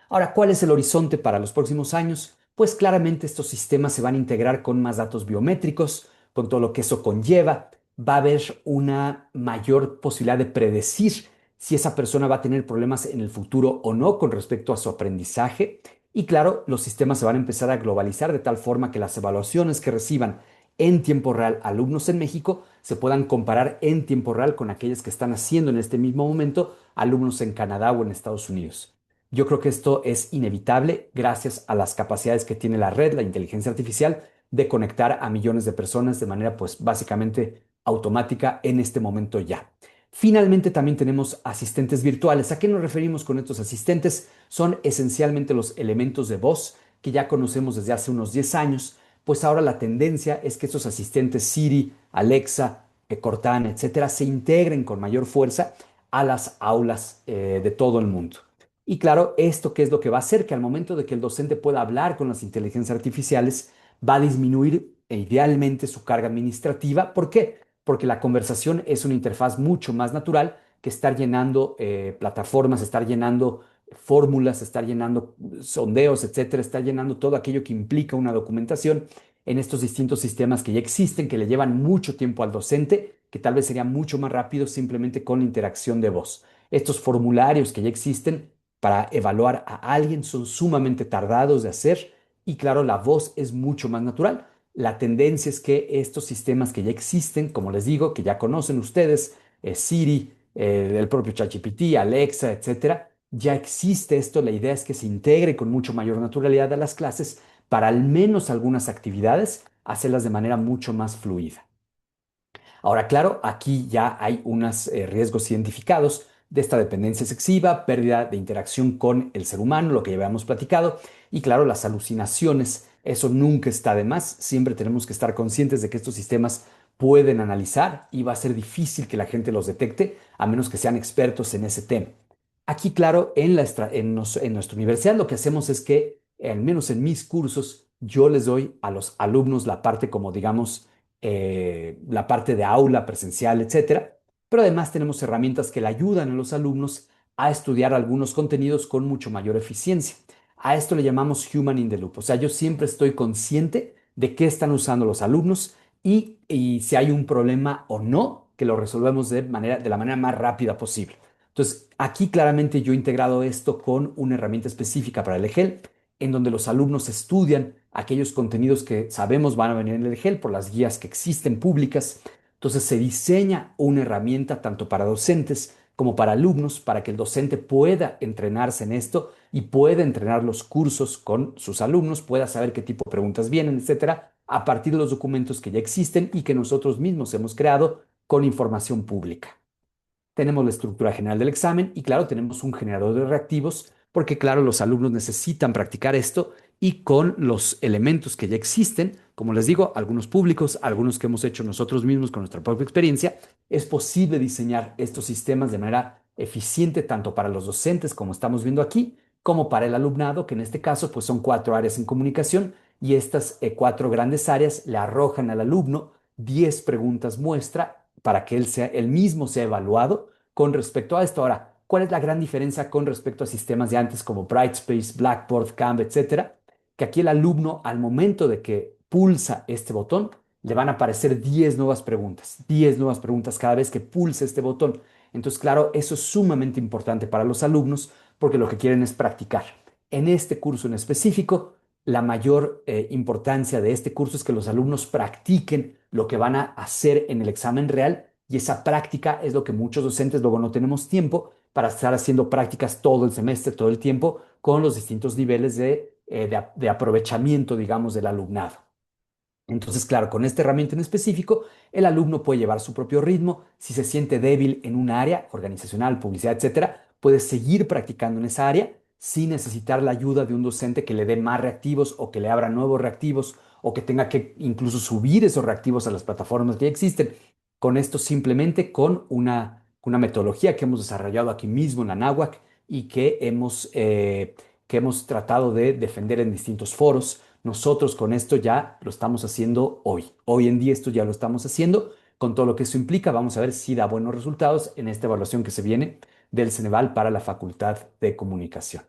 Ahora, ¿cuál es el horizonte para los próximos años? Pues claramente estos sistemas se van a integrar con más datos biométricos, con todo lo que eso conlleva. Va a haber una mayor posibilidad de predecir si esa persona va a tener problemas en el futuro o no con respecto a su aprendizaje. Y claro, los sistemas se van a empezar a globalizar de tal forma que las evaluaciones que reciban en tiempo real alumnos en México se puedan comparar en tiempo real con aquellas que están haciendo en este mismo momento alumnos en Canadá o en Estados Unidos. Yo creo que esto es inevitable gracias a las capacidades que tiene la red, la inteligencia artificial, de conectar a millones de personas de manera, pues, básicamente automática en este momento ya. Finalmente, también tenemos asistentes virtuales. ¿A qué nos referimos con estos asistentes? Son esencialmente los elementos de voz que ya conocemos desde hace unos 10 años, pues ahora la tendencia es que estos asistentes Siri, Alexa, Cortana, etcétera, se integren con mayor fuerza a las aulas de todo el mundo. Y claro, esto qué es lo que va a hacer que al momento de que el docente pueda hablar con las inteligencias artificiales, va a disminuir idealmente su carga administrativa. ¿Por qué? Porque la conversación es una interfaz mucho más natural que estar llenando plataformas, estar llenando fórmulas, estar llenando sondeos, etcétera, estar llenando todo aquello que implica una documentación en estos distintos sistemas que ya existen, que le llevan mucho tiempo al docente, que tal vez sería mucho más rápido simplemente con la interacción de voz. Estos formularios que ya existen para evaluar a alguien son sumamente tardados de hacer y claro, la voz es mucho más natural. La tendencia es que estos sistemas que ya existen, como les digo, que ya conocen ustedes, Siri, el propio ChatGPT, Alexa, etcétera, ya existe esto. La idea es que se integre con mucho mayor naturalidad a las clases para al menos algunas actividades hacerlas de manera mucho más fluida. Ahora, claro, aquí ya hay unos riesgos identificados de esta dependencia excesiva, pérdida de interacción con el ser humano, lo que ya habíamos platicado, y claro, las alucinaciones. Eso nunca está de más. Siempre tenemos que estar conscientes de que estos sistemas pueden analizar y va a ser difícil que la gente los detecte a menos que sean expertos en ese tema. Aquí, claro, en nuestra universidad lo que hacemos es que, al menos en mis cursos, yo les doy a los alumnos la parte como, digamos, la parte de aula presencial, etcétera. Pero además tenemos herramientas que le ayudan a los alumnos a estudiar algunos contenidos con mucho mayor eficiencia. A esto le llamamos Human in the Loop. O sea, yo siempre estoy consciente de qué están usando los alumnos y si hay un problema o no, que lo resolvemos de la manera más rápida posible. Entonces, aquí claramente yo he integrado esto con una herramienta específica para el EGEL, en donde los alumnos estudian aquellos contenidos que sabemos van a venir en el EGEL por las guías que existen públicas. Entonces, se diseña una herramienta tanto para docentes como para alumnos para que el docente pueda entrenarse en esto y pueda entrenar los cursos con sus alumnos, pueda saber qué tipo de preguntas vienen, etcétera, a partir de los documentos que ya existen y que nosotros mismos hemos creado con información pública. Tenemos la estructura general del examen y claro, tenemos un generador de reactivos porque claro, los alumnos necesitan practicar esto y con los elementos que ya existen, como les digo, algunos públicos, algunos que hemos hecho nosotros mismos con nuestra propia experiencia, es posible diseñar estos sistemas de manera eficiente tanto para los docentes, como estamos viendo aquí, como para el alumnado, que en este caso pues son 4 áreas en comunicación y estas 4 grandes áreas le arrojan al alumno 10 preguntas muestra para que él mismo sea evaluado con respecto a esto. Ahora, ¿cuál es la gran diferencia con respecto a sistemas de antes como Brightspace, Blackboard, Canva, etcétera? Que aquí el alumno, al momento de que pulsa este botón, le van a aparecer 10 nuevas preguntas cada vez que pulse este botón. Entonces, claro, eso es sumamente importante para los alumnos porque lo que quieren es practicar. En este curso en específico, la mayor importancia de este curso es que los alumnos practiquen lo que van a hacer en el examen real y esa práctica es lo que muchos docentes luego no tenemos tiempo para estar haciendo prácticas todo el semestre, todo el tiempo, con los distintos niveles de aprovechamiento, digamos, del alumnado. Entonces, claro, con esta herramienta en específico, el alumno puede llevar su propio ritmo. Si se siente débil en un área organizacional, publicidad, etcétera, puede seguir practicando en esa área sin necesitar la ayuda de un docente que le dé más reactivos o que le abra nuevos reactivos o que tenga que incluso subir esos reactivos a las plataformas que ya existen. Con esto simplemente con una metodología que hemos desarrollado aquí mismo en la NAWAC y que hemos tratado de defender en distintos foros. Nosotros con esto ya lo estamos haciendo hoy. Hoy en día esto ya lo estamos haciendo. Con todo lo que eso implica, vamos a ver si da buenos resultados en esta evaluación que se viene del Ceneval para la Facultad de Comunicación.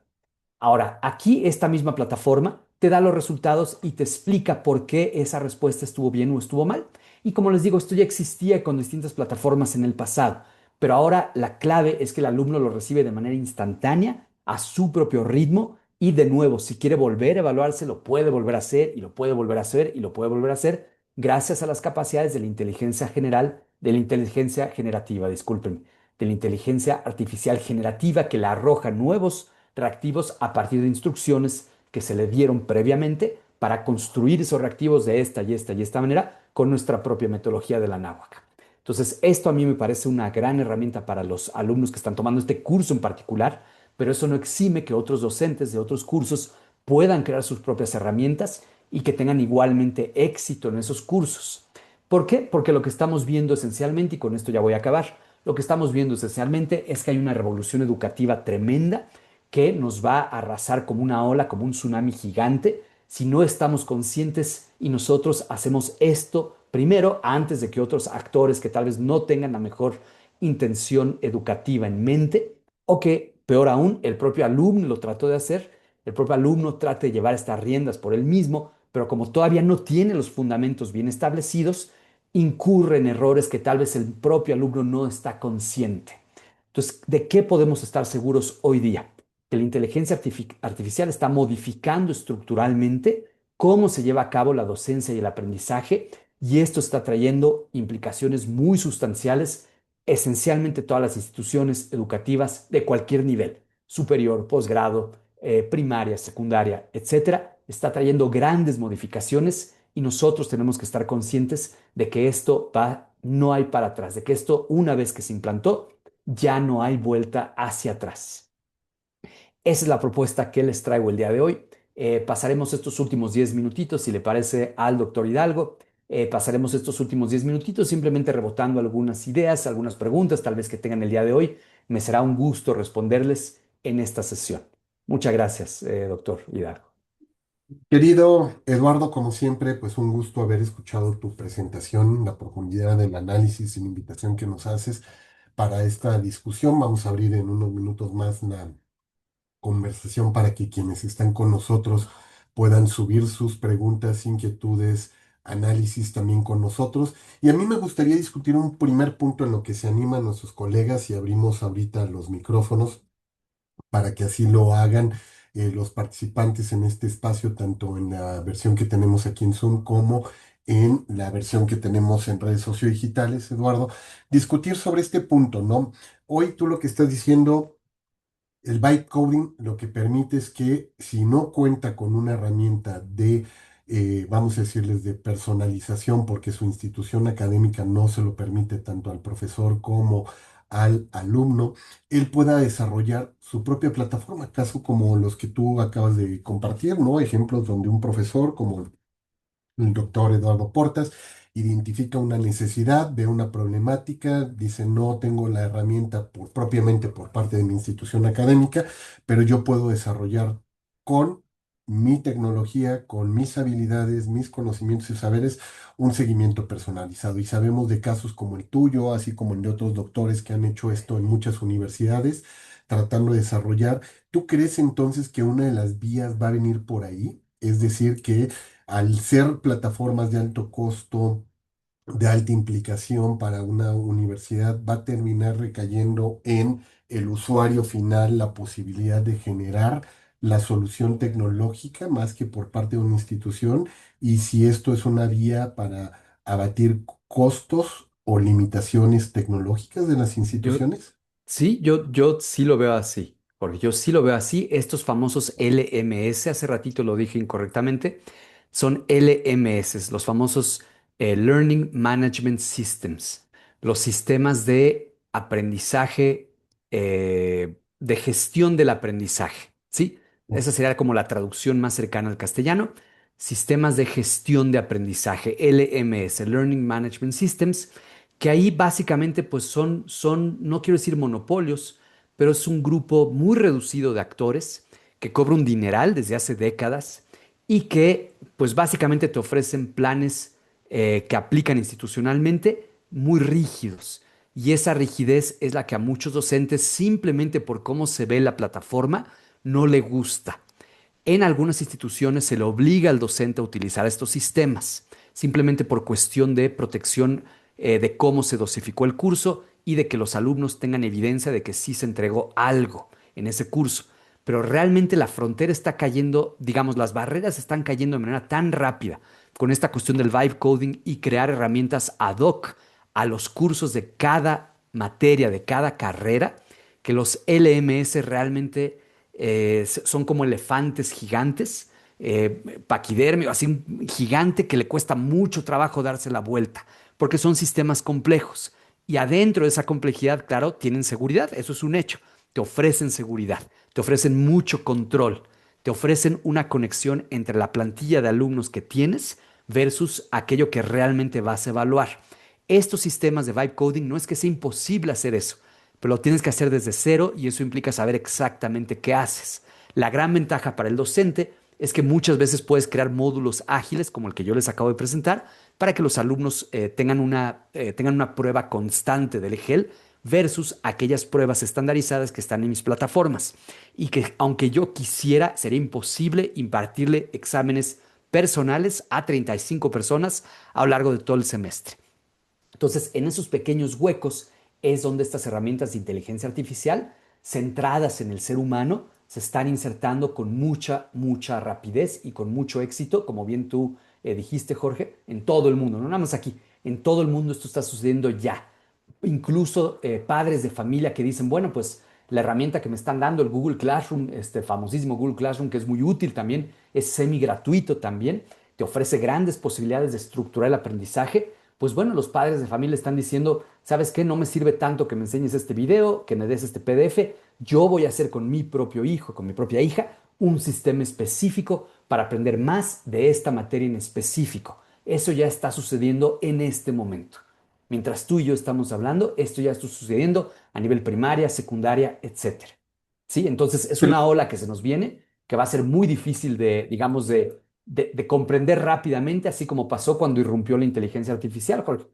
Ahora, aquí esta misma plataforma te da los resultados y te explica por qué esa respuesta estuvo bien o estuvo mal. Y como les digo, esto ya existía con distintas plataformas en el pasado, pero ahora la clave es que el alumno lo recibe de manera instantánea, a su propio ritmo y de nuevo, si quiere volver a evaluarse, lo puede volver a hacer y lo puede volver a hacer y lo puede volver a hacer gracias a las capacidades de la inteligencia general, de la inteligencia generativa, disculpen, de la inteligencia artificial generativa que le arroja nuevos reactivos a partir de instrucciones que se le dieron previamente para construir esos reactivos de esta y esta y esta manera con nuestra propia metodología de la náhuatl. Entonces, esto a mí me parece una gran herramienta para los alumnos que están tomando este curso en particular, pero eso no exime que otros docentes de otros cursos puedan crear sus propias herramientas y que tengan igualmente éxito en esos cursos. ¿Por qué? Porque lo que estamos viendo esencialmente, y con esto ya voy a acabar, lo que estamos viendo esencialmente es que hay una revolución educativa tremenda que nos va a arrasar como una ola, como un tsunami gigante, si no estamos conscientes y nosotros hacemos esto primero antes de que otros actores que tal vez no tengan la mejor intención educativa en mente o que, peor aún, el propio alumno lo trató de hacer, el propio alumno trate de llevar estas riendas por él mismo, pero como todavía no tiene los fundamentos bien establecidos, incurre en errores que tal vez el propio alumno no está consciente. Entonces, ¿de qué podemos estar seguros hoy día? Que la inteligencia artificial está modificando estructuralmente cómo se lleva a cabo la docencia y el aprendizaje, y esto está trayendo implicaciones muy sustanciales, esencialmente todas las instituciones educativas de cualquier nivel, superior, posgrado, primaria, secundaria, etcétera, está trayendo grandes modificaciones y nosotros tenemos que estar conscientes de que esto va, no hay para atrás, de que esto una vez que se implantó, ya no hay vuelta hacia atrás. Esa es la propuesta que les traigo el día de hoy. Pasaremos estos últimos 10 minutitos, si le parece al doctor Hidalgo. Pasaremos estos últimos 10 minutitos simplemente rebotando algunas ideas, algunas preguntas tal vez que tengan el día de hoy. Me será un gusto responderles en esta sesión. Muchas gracias, doctor Hidalgo. Querido Eduardo, como siempre, pues un gusto haber escuchado tu presentación, la profundidad del análisis y la invitación que nos haces para esta discusión. Vamos a abrir en unos minutos más la conversación para que quienes están con nosotros puedan subir sus preguntas, inquietudes, análisis también con nosotros. Y a mí me gustaría discutir un primer punto en lo que se animan nuestros colegas y abrimos ahorita los micrófonos para que así lo hagan los participantes en este espacio, tanto en la versión que tenemos aquí en Zoom como en la versión que tenemos en redes sociodigitales, Eduardo, discutir sobre este punto, ¿no? Hoy tú lo que estás diciendo, el bytecoding lo que permite es que si no cuenta con una herramienta de, vamos a decirles, de personalización, porque su institución académica no se lo permite tanto al profesor como al alumno, él pueda desarrollar su propia plataforma, caso como los que tú acabas de compartir, ¿no? Ejemplos donde un profesor como el doctor Eduardo Portas identifica una necesidad, ve una problemática, dice no tengo la herramienta propiamente por parte de mi institución académica, pero yo puedo desarrollar con mi tecnología, con mis habilidades, mis conocimientos y saberes, un seguimiento personalizado. Y sabemos de casos como el tuyo, así como el de otros doctores que han hecho esto en muchas universidades, tratando de desarrollar. ¿Tú crees entonces que una de las vías va a venir por ahí? Es decir, que al ser plataformas de alto costo, de alta implicación para una universidad, va a terminar recayendo en el usuario final la posibilidad de generar la solución tecnológica más que por parte de una institución, y si esto es una vía para abatir costos o limitaciones tecnológicas de las Yo, instituciones. sí, yo sí lo veo así, porque yo sí lo veo así. Estos famosos LMS, hace ratito lo dije incorrectamente, son LMS, los famosos Learning Management Systems, los sistemas de aprendizaje, de gestión del aprendizaje, ¿sí? Esa sería como la traducción más cercana al castellano. Sistemas de gestión de aprendizaje, LMS, Learning Management Systems, que ahí básicamente pues no quiero decir monopolios, pero es un grupo muy reducido de actores que cobra un dineral desde hace décadas y que pues básicamente te ofrecen planes que aplican institucionalmente muy rígidos. Y esa rigidez es la que a muchos docentes, simplemente por cómo se ve la plataforma, no le gusta. En algunas instituciones se le obliga al docente a utilizar estos sistemas, simplemente por cuestión de protección de cómo se dosificó el curso y de que los alumnos tengan evidencia de que sí se entregó algo en ese curso. Pero realmente la frontera está cayendo, digamos, las barreras están cayendo de manera tan rápida con esta cuestión del vibe coding y crear herramientas ad hoc a los cursos de cada materia, de cada carrera, que los LMS realmente son como elefantes gigantes, paquidermio, así un gigante que le cuesta mucho trabajo darse la vuelta, porque son sistemas complejos. Y adentro de esa complejidad, claro, tienen seguridad, eso es un hecho. Te ofrecen seguridad, te ofrecen mucho control, te ofrecen una conexión entre la plantilla de alumnos que tienes versus aquello que realmente vas a evaluar. Estos sistemas de vibe coding no es que sea imposible hacer eso, pero lo tienes que hacer desde cero y eso implica saber exactamente qué haces. La gran ventaja para el docente es que muchas veces puedes crear módulos ágiles, como el que yo les acabo de presentar, para que los alumnos tengan una prueba constante del EGEL versus aquellas pruebas estandarizadas que están en mis plataformas. Y que aunque yo quisiera, sería imposible impartirle exámenes personales a 35 personas a lo largo de todo el semestre. Entonces, en esos pequeños huecos es donde estas herramientas de inteligencia artificial, centradas en el ser humano, se están insertando con mucha, mucha rapidez y con mucho éxito, como bien tú dijiste, Jorge, en todo el mundo, no nada más aquí, en todo el mundo esto está sucediendo ya. Incluso padres de familia que dicen, bueno, pues la herramienta que me están dando, el Google Classroom, este famosísimo Google Classroom, que es muy útil también, es semi gratuito también, te ofrece grandes posibilidades de estructurar el aprendizaje. Pues bueno, los padres de familia están diciendo, ¿sabes qué? No me sirve tanto que me enseñes este video, que me des este PDF. Yo voy a hacer con mi propio hijo, con mi propia hija, un sistema específico para aprender más de esta materia en específico. Eso ya está sucediendo en este momento. Mientras tú y yo estamos hablando, esto ya está sucediendo a nivel primaria, secundaria, etcétera. ¿Sí? Entonces es una ola que se nos viene, que va a ser muy difícil de, digamos, de comprender rápidamente, así como pasó cuando irrumpió la inteligencia artificial, Jorge.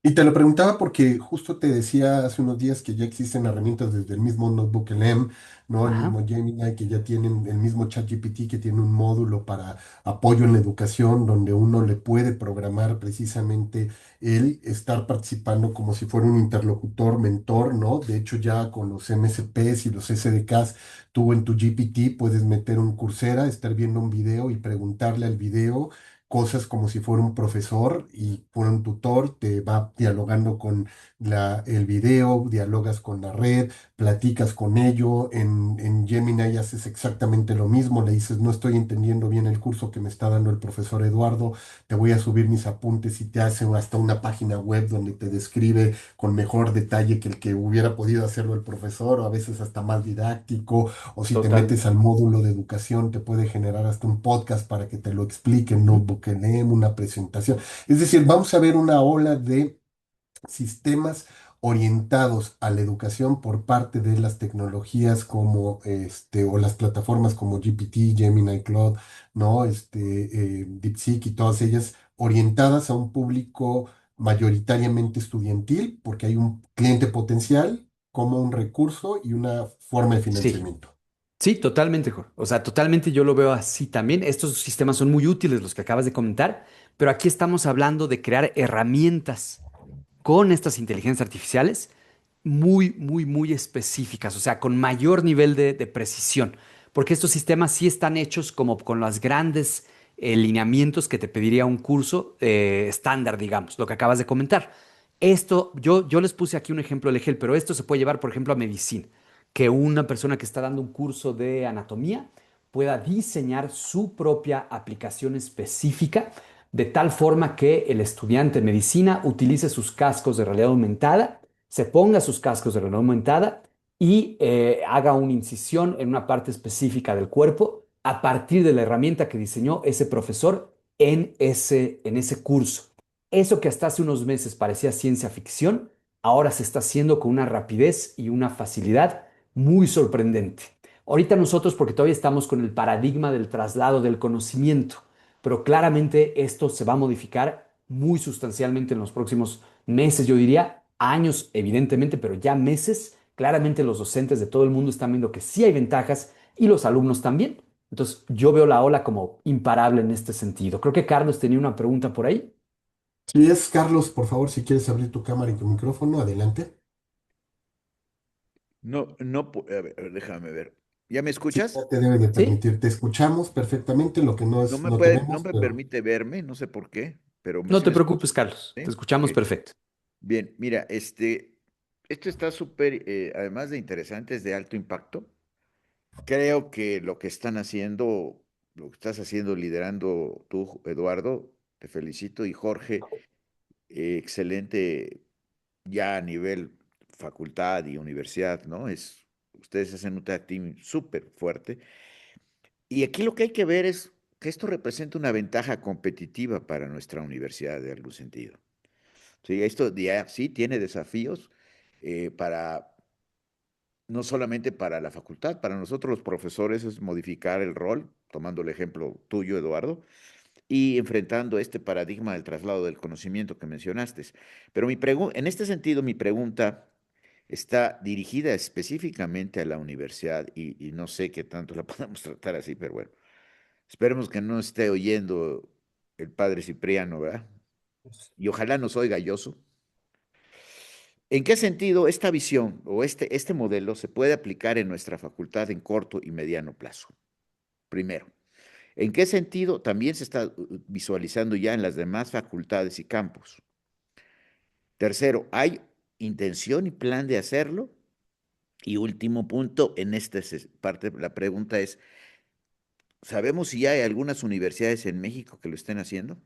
Y te lo preguntaba porque justo te decía hace unos días que ya existen herramientas desde el mismo Notebook LM, ¿no? El Ajá. mismo Gemini, que ya tienen el mismo ChatGPT, que tiene un módulo para apoyo en la educación, donde uno le puede programar precisamente el estar participando como si fuera un interlocutor, mentor, ¿no? De hecho, ya con los MSPs y los SDKs, tú en tu GPT puedes meter un Coursera, estar viendo un video y preguntarle al video cosas como si fuera un profesor y fuera un tutor, te va dialogando con el video, dialogas con la red, platicas con ello. En Gemini haces exactamente lo mismo, le dices, no estoy entendiendo bien el curso que me está dando el profesor Eduardo, te voy a subir mis apuntes y te hace hasta una página web donde te describe con mejor detalle que el que hubiera podido hacerlo el profesor, o a veces hasta más didáctico, o si te Total. metes al módulo de educación, te puede generar hasta un podcast para que te lo explique en Ujú. Notebook LM, una presentación. Es decir, vamos a ver una ola de sistemas orientados a la educación por parte de las tecnologías como o las plataformas como GPT, Gemini, Claude, ¿no? DeepSeek y todas ellas orientadas a un público mayoritariamente estudiantil, porque hay un cliente potencial como un recurso y una forma de Sí. financiamiento. Sí, totalmente, Jorge. O sea, totalmente yo lo veo así también. Estos sistemas son muy útiles, los que acabas de comentar, pero aquí estamos hablando de crear herramientas con estas inteligencias artificiales muy, muy, muy específicas, o sea, con mayor nivel de precisión, porque estos sistemas sí están hechos como con los grandes lineamientos que te pediría un curso estándar, digamos, lo que acabas de comentar. Esto, yo les puse aquí un ejemplo del EGEL, pero esto se puede llevar, por ejemplo, a medicina, que una persona que está dando un curso de anatomía pueda diseñar su propia aplicación específica de tal forma que el estudiante de medicina utilice sus cascos de realidad aumentada, se ponga sus cascos de realidad aumentada y haga una incisión en una parte específica del cuerpo a partir de la herramienta que diseñó ese profesor en ese curso. Eso que hasta hace unos meses parecía ciencia ficción, ahora se está haciendo con una rapidez y una facilidad muy sorprendente. Ahorita nosotros, porque todavía estamos con el paradigma del traslado del conocimiento, pero claramente esto se va a modificar muy sustancialmente en los próximos meses, yo diría años, evidentemente, pero ya meses Claramente los docentes de todo el mundo están viendo que sí hay ventajas y los alumnos también. Entonces, yo veo la ola como imparable en este sentido. Creo que Carlos tenía una pregunta por ahí. Si es Carlos, por favor, si quieres abrir tu cámara y tu micrófono, adelante. No, no, a ver, déjame ver. ¿Ya me Sí, escuchas? ya te debe de ¿Sí? permitir. Te escuchamos perfectamente, lo que no es, no te No vemos, me pero permite verme, no sé por qué, pero No sí te me escuchas. preocupes, Carlos. Te ¿Sí? Ok. escuchamos perfecto. Bien, mira, esto está súper, además de interesante, es de alto impacto. Creo que lo que están haciendo, lo que estás haciendo, liderando tú, Eduardo, te felicito, y Jorge, excelente ya a nivel facultad y universidad, ¿no? Ustedes hacen un tag team súper fuerte. Y aquí lo que hay que ver es que esto representa una ventaja competitiva para nuestra universidad de algún sentido. Sí, esto ya sí tiene desafíos para, no solamente para la facultad, para nosotros los profesores es modificar el rol, tomando el ejemplo tuyo, Eduardo, y enfrentando este paradigma del traslado del conocimiento que mencionaste. Pero en este sentido, mi pregunta está dirigida específicamente a la universidad y no sé qué tanto la podemos tratar así, pero bueno. Esperemos que no esté oyendo el padre Cipriano, ¿verdad? Y ojalá nos oiga Yoso. ¿En qué sentido esta visión o este modelo se puede aplicar en nuestra facultad en corto y mediano plazo? Primero, ¿en qué sentido también se está visualizando ya en las demás facultades y campos? Tercero, ¿hay intención y plan de hacerlo? Y último punto, en esta parte, la pregunta es, ¿sabemos si ya hay algunas universidades en México que lo estén haciendo?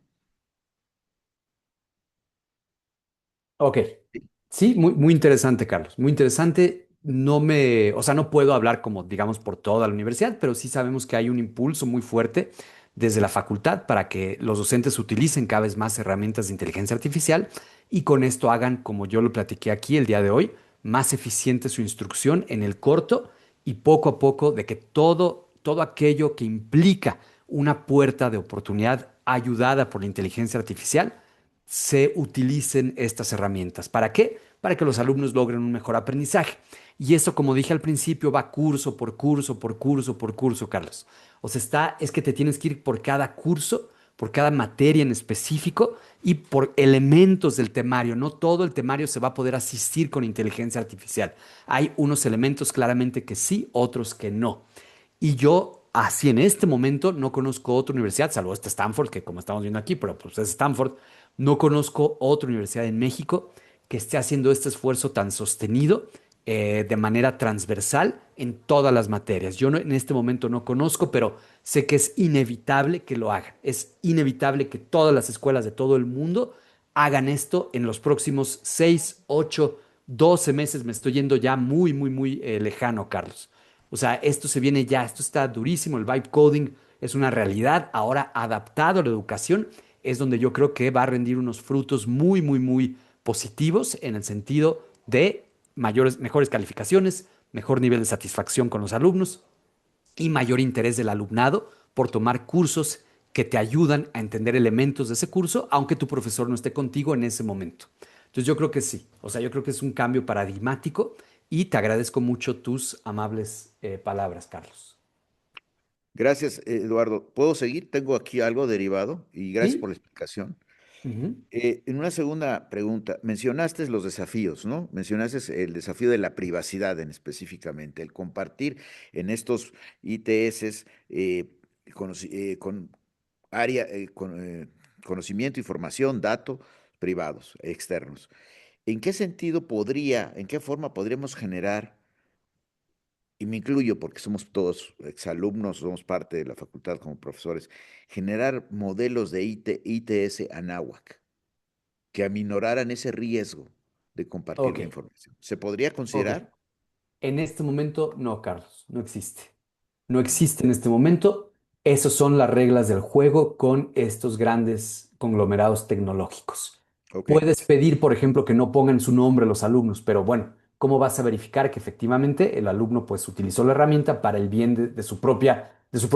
Ok. Sí. Sí, muy interesante, Carlos. Muy interesante. O sea, no puedo hablar como, digamos, por toda la universidad, pero sí sabemos que hay un impulso muy fuerte desde la facultad para que los docentes utilicen cada vez más herramientas de inteligencia artificial y con esto hagan, como yo lo platiqué aquí el día de hoy, más eficiente su instrucción en el corto y poco a poco de que todo aquello que implica una puerta de oportunidad ayudada por la inteligencia artificial se utilicen estas herramientas. ¿Para qué? Para que los alumnos logren un mejor aprendizaje. Y eso, como dije al principio, va curso por curso, por curso, por curso, Carlos. O sea, es que te tienes que ir por cada curso, por cada materia en específico y por elementos del temario. No todo el temario se va a poder asistir con inteligencia artificial. Hay unos elementos claramente que sí, otros que no. Y yo, así en este momento, no conozco otra universidad, salvo esta Stanford, que como estamos viendo aquí, pero pues es Stanford, no conozco otra universidad en México que esté haciendo este esfuerzo tan sostenido de manera transversal en todas las materias. Yo en este momento no conozco, pero sé que es inevitable que lo hagan. Es inevitable que todas las escuelas de todo el mundo hagan esto en los próximos 6, 8, 12 meses. Me estoy yendo ya muy lejano, Carlos. O sea, esto se viene ya, esto está durísimo, el vibe coding es una realidad, ahora adaptado a la educación, es donde yo creo que va a rendir unos frutos muy positivos en el sentido de mejores calificaciones, mejor nivel de satisfacción con los alumnos y mayor interés del alumnado por tomar cursos que te ayudan a entender elementos de ese curso, aunque tu profesor no esté contigo en ese momento. Entonces yo creo que sí, o sea, yo creo que es un cambio paradigmático y te agradezco mucho tus amables palabras, Carlos. Gracias, Eduardo. ¿Puedo seguir? Tengo aquí algo derivado y gracias por ¿Sí? la explicación. Ujú. En una segunda pregunta, mencionaste los desafíos, ¿no? Mencionaste el desafío de la privacidad en específicamente, el compartir en estos ITS con área, conocimiento, información, datos privados, externos. ¿En qué sentido en qué forma podríamos generar, y me incluyo porque somos todos exalumnos, somos parte de la facultad como profesores, generar modelos de ITS Anáhuac que aminoraran ese riesgo de compartir Ok, la información? ¿Se podría ok. considerar? En este momento, no, Carlos, no existe. No existe en este momento. Esas son las reglas del juego con estos grandes conglomerados tecnológicos. Ok, Puedes pedir, por ejemplo, que no pongan su nombre los alumnos, pero bueno, ¿cómo vas a verificar que efectivamente el alumno pues utilizó la herramienta para el bien de su propia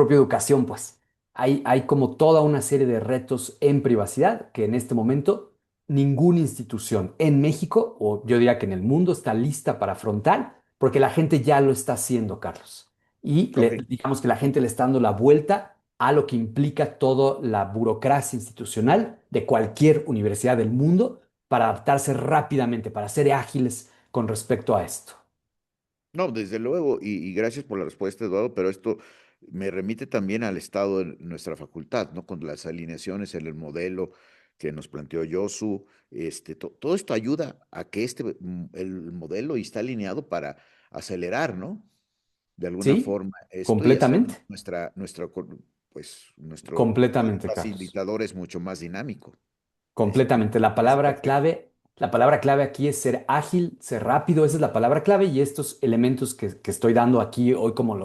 educación? Pues hay como toda una serie de retos en privacidad que en este momento ninguna institución en México, o yo diría que en el mundo, está lista para afrontar porque la gente ya lo está haciendo, Carlos. Y Ok. digamos que la gente le está dando la vuelta a lo que implica toda la burocracia institucional de cualquier universidad del mundo para adaptarse rápidamente, para ser ágiles con respecto a esto. No, desde luego, y gracias por la respuesta, Eduardo, pero esto me remite también al estado de nuestra facultad, ¿no? Con las alineaciones en el modelo que nos planteó Yosu, todo esto ayuda a que el modelo está alineado para acelerar, ¿no? De alguna ¿Sí? forma esto y hacer Completamente. nuestro Completamente, Carlos. facilitador es mucho más dinámico. Completamente. Me parece perfecto. La palabra clave aquí es ser ágil, ser rápido, esa es la palabra clave y estos elementos que estoy dando aquí hoy como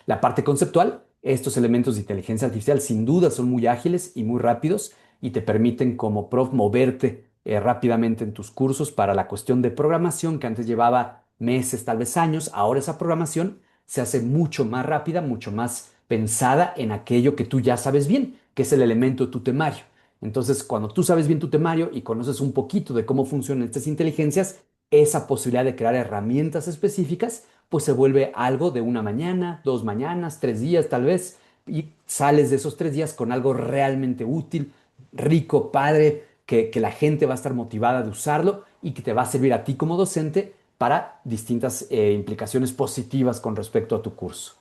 la parte conceptual, estos elementos de inteligencia artificial sin duda son muy ágiles y muy rápidos y te permiten como prof moverte rápidamente en tus cursos para la cuestión de programación que antes llevaba meses, tal vez años, ahora esa programación se hace mucho más rápida, mucho más pensada en aquello que tú ya sabes bien, que es el elemento de tu temario. Entonces, cuando tú sabes bien tu temario y conoces un poquito de cómo funcionan estas inteligencias, esa posibilidad de crear herramientas específicas, pues se vuelve algo de una mañana, 2 mañanas, 3 días tal vez, y sales de esos 3 días con algo realmente útil, rico, padre, que la gente va a estar motivada de usarlo y que te va a servir a ti como docente para distintas implicaciones positivas con respecto a tu curso.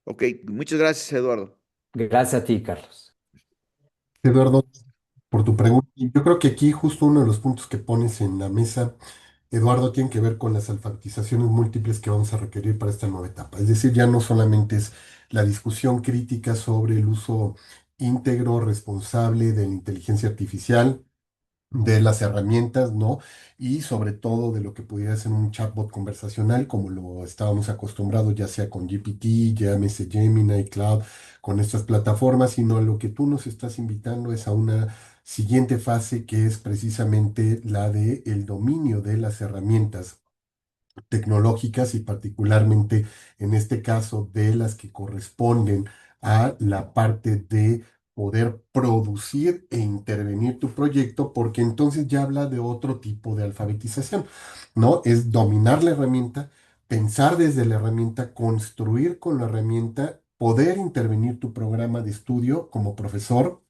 Ok, muchas gracias, Eduardo. Gracias a ti, Carlos. Eduardo, por tu pregunta. Y yo creo que aquí justo uno de los puntos que pones en la mesa, Eduardo, tiene que ver con las alfabetizaciones múltiples que vamos a requerir para esta nueva etapa. Es decir, ya no solamente es la discusión crítica sobre el uso íntegro, responsable de la inteligencia artificial, de las herramientas, ¿no? Y sobre todo de lo que pudiera ser un chatbot conversacional, como lo estábamos acostumbrados, ya sea con GPT, llámese Gemini, Cloud, con estas plataformas, sino a lo que tú nos estás invitando es a una siguiente fase que es precisamente la de el dominio de las herramientas tecnológicas y particularmente en este caso de las que corresponden a la parte de poder producir e intervenir tu proyecto, porque entonces ya habla de otro tipo de alfabetización, ¿no? Es dominar la herramienta, pensar desde la herramienta, construir con la herramienta, poder intervenir tu programa de estudio como profesor,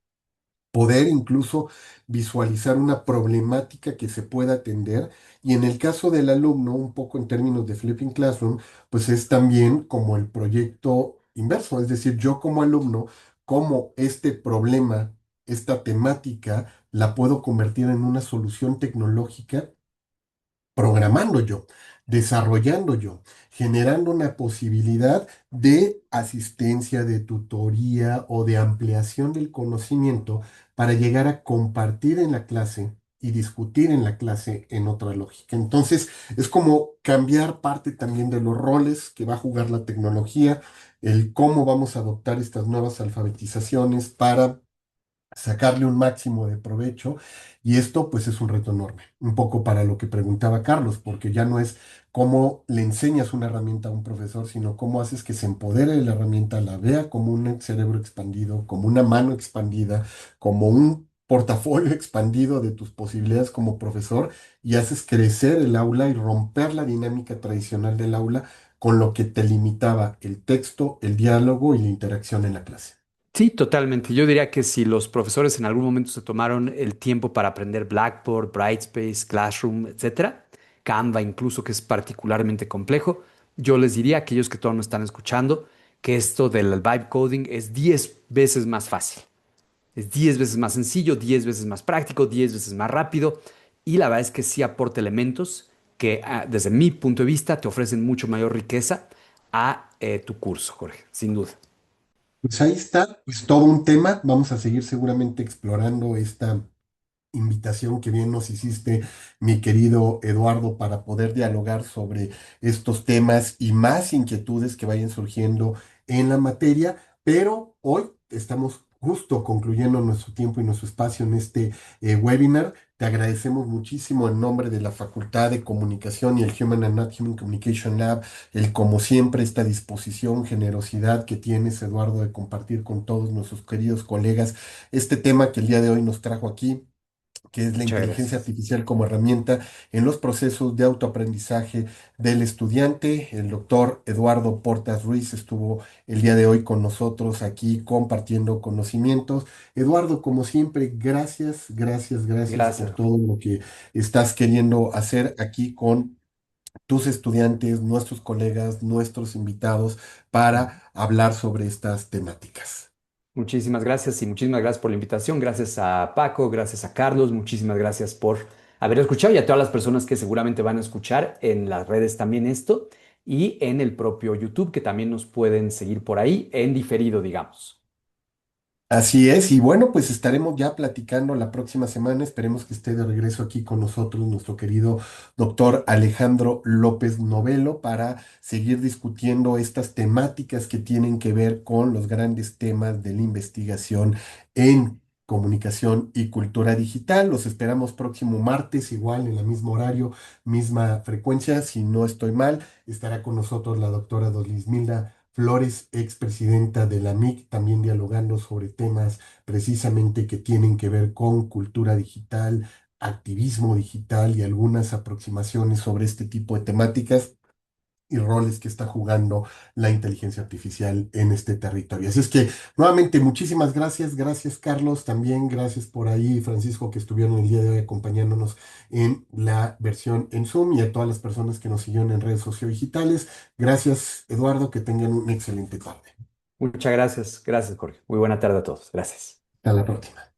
poder incluso visualizar una problemática que se pueda atender. Y en el caso del alumno, un poco en términos de Flipping Classroom, pues es también como el proyecto inverso, es decir, yo como alumno, cómo este problema, esta temática, la puedo convertir en una solución tecnológica programando yo, desarrollando yo, generando una posibilidad de asistencia, de tutoría o de ampliación del conocimiento para llegar a compartir en la clase y discutir en la clase en otra lógica. Entonces, es como cambiar parte también de los roles que va a jugar la tecnología, el cómo vamos a adoptar estas nuevas alfabetizaciones para sacarle un máximo de provecho. Y esto pues es un reto enorme, un poco para lo que preguntaba Carlos, porque ya no es cómo le enseñas una herramienta a un profesor, sino cómo haces que se empodere de la herramienta, la vea como un cerebro expandido, como una mano expandida, como un portafolio expandido de tus posibilidades como profesor y haces crecer el aula y romper la dinámica tradicional del aula con lo que te limitaba el texto, el diálogo y la interacción en la clase. Sí, totalmente. Yo diría que si los profesores en algún momento se tomaron el tiempo para aprender Blackboard, Brightspace, Classroom, etcétera, Canva incluso, que es particularmente complejo, yo les diría a aquellos que todavía no están escuchando que esto del vibe coding es 10 veces más fácil. Es 10 veces más sencillo, 10 veces más práctico, 10 veces más rápido. Y la verdad es que sí aporta elementos que, desde mi punto de vista, te ofrecen mucho mayor riqueza a tu curso, Jorge, sin duda. Pues ahí está, pues todo un tema. Vamos a seguir seguramente explorando esta invitación que bien nos hiciste, mi querido Eduardo, para poder dialogar sobre estos temas y más inquietudes que vayan surgiendo en la materia. Pero hoy estamos justo concluyendo nuestro tiempo y nuestro espacio en este webinar. Te agradecemos muchísimo en nombre de la Facultad de Comunicación y el Human and Not Human Communication Lab, el como siempre, esta disposición, generosidad que tienes, Eduardo, de compartir con todos nuestros queridos colegas este tema que el día de hoy nos trajo aquí que es la Muchas inteligencia gracias. artificial como herramienta en los procesos de autoaprendizaje del estudiante. El doctor Eduardo Portas Ruiz estuvo el día de hoy con nosotros aquí compartiendo conocimientos. Eduardo, como siempre, gracias, gracias, gracias Gracias, por Jorge. todo lo que estás queriendo hacer aquí con tus estudiantes, nuestros colegas, nuestros invitados para hablar sobre estas temáticas. Muchísimas gracias y muchísimas gracias por la invitación. Gracias a Paco, gracias a Carlos, muchísimas gracias por haber escuchado y a todas las personas que seguramente van a escuchar en las redes también esto y en el propio YouTube que también nos pueden seguir por ahí en diferido, digamos. Así es, y bueno, pues estaremos ya platicando la próxima semana. Esperemos que esté de regreso aquí con nosotros nuestro querido doctor Alejandro López Novelo para seguir discutiendo estas temáticas que tienen que ver con los grandes temas de la investigación en comunicación y cultura digital. Los esperamos próximo martes, igual en el mismo horario, misma frecuencia. Si no estoy mal, estará con nosotros la doctora Dolismilda Flores, expresidenta de la MIC, también dialogando sobre temas precisamente que tienen que ver con cultura digital, activismo digital y algunas aproximaciones sobre este tipo de temáticas y roles que está jugando la inteligencia artificial en este territorio. Así es que, nuevamente, muchísimas gracias. Gracias, Carlos. También gracias por ahí, Francisco, que estuvieron el día de hoy acompañándonos en la versión en Zoom y a todas las personas que nos siguieron en redes sociodigitales. Gracias, Eduardo. Que tengan una excelente tarde. Muchas gracias, gracias Jorge. Muy buena tarde a todos. Gracias. Hasta la próxima.